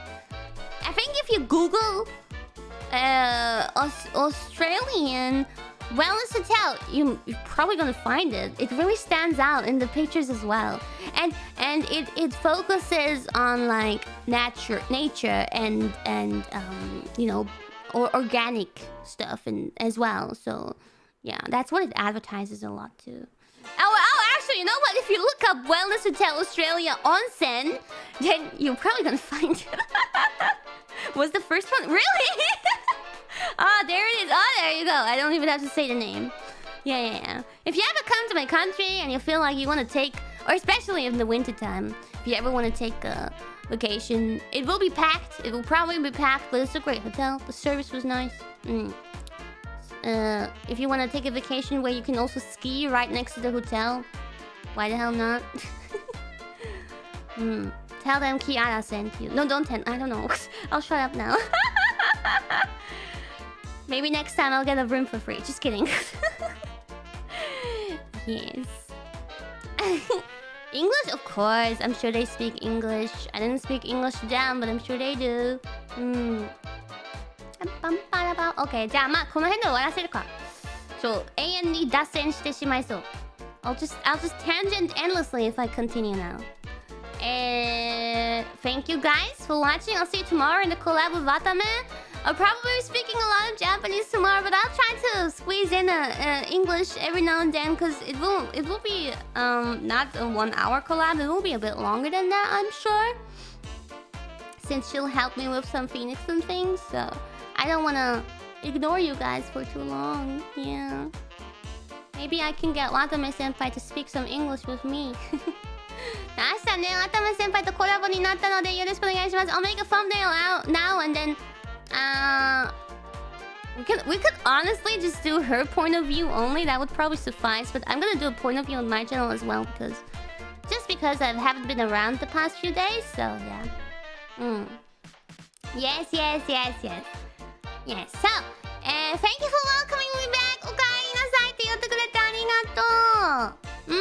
I think if you Google Australian wellness hotel, you're probably gonna find it. It really stands out in the pictures as well, and it focuses on like nature and you know, or organic stuff and as well. So yeah, that's what it advertises a lot too. Oh, actually, you know what? If you look up wellness hotel Australia onsen, then you're probably gonna find it. Was the first one really? Ah, there it is. Oh, there you go. I don't even have to say the name. Yeah. If you ever come to my country and you feel like you want to take, or especially in the winter time, if you ever want to take a vacation, it will be packed. It will probably be packed, but it's a great hotel. The service was nice. If you want to take a vacation where you can also ski right next to the hotel, why the hell not? Tell them Kiara sent you. No, don't tell. I don't know. I'll shut up now. Maybe next time I'll get a room for free. Just kidding. Yes. English, of course. I'm sure they speak English. I didn't speak English to them, but I'm sure they do. Okay, じゃあまあこの辺で終わらせるか。永遠に脱線してしまいそう。I'll just tangent endlessly if I continue now. Thank you guys for watching. I'll see you tomorrow in the collab with Watame. I'll probably be speaking a lot of Japanese tomorrow, but I'll try to squeeze in English every now and then, because it will be not a 1 hour collab. It will be a bit longer than that, I'm sure, since she'll help me with some Phoenix and things. So I don't want to ignore you guys for too long. Yeah, maybe I can get Watame senpai to speak some English with me. 明日ね、Watame senpai とコラボになったのでよろしくお願いします。I'll make a thumbnail out now and then we could honestly just do her point of view only. That would probably suffice, but I'm gonna do a point of view on my channel as well, because I haven't been around the past few days. So yeah. Yes. So thank you for welcoming me back. おかえりなさいって言ってくれてありがとう。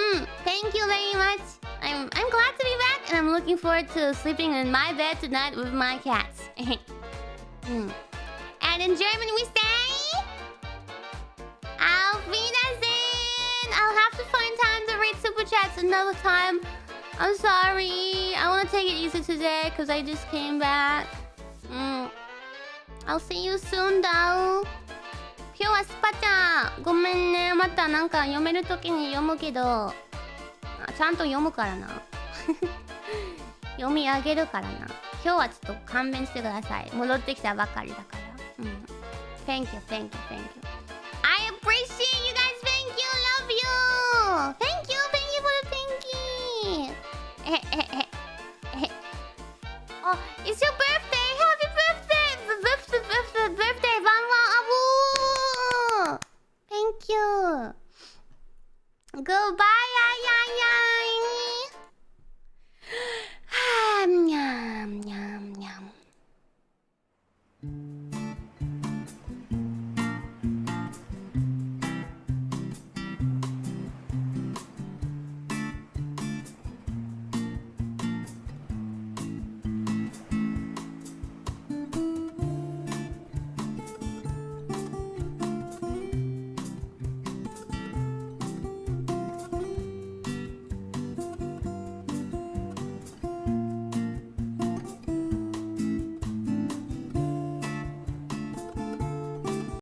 Thank you very much. I'm glad to be back, and I'm looking forward to sleeping in my bed tonight with my cats. And in German we say Auf Wiedersehen. I'll have to find time to read super chats another time. I'm sorry. I want to take it easy today because I just came back. I'll see you soon though. 今日はスパちゃんごめんね。またなんか読めるときに読むけど、ちゃんと読むからな。読み上げるからな。今日はちょっと勘弁してください。戻ってきたばかりだから。Thank you. I appreciate you guys. Thank you. Love you. Thank you for the pinky. Oh, it's your birthday.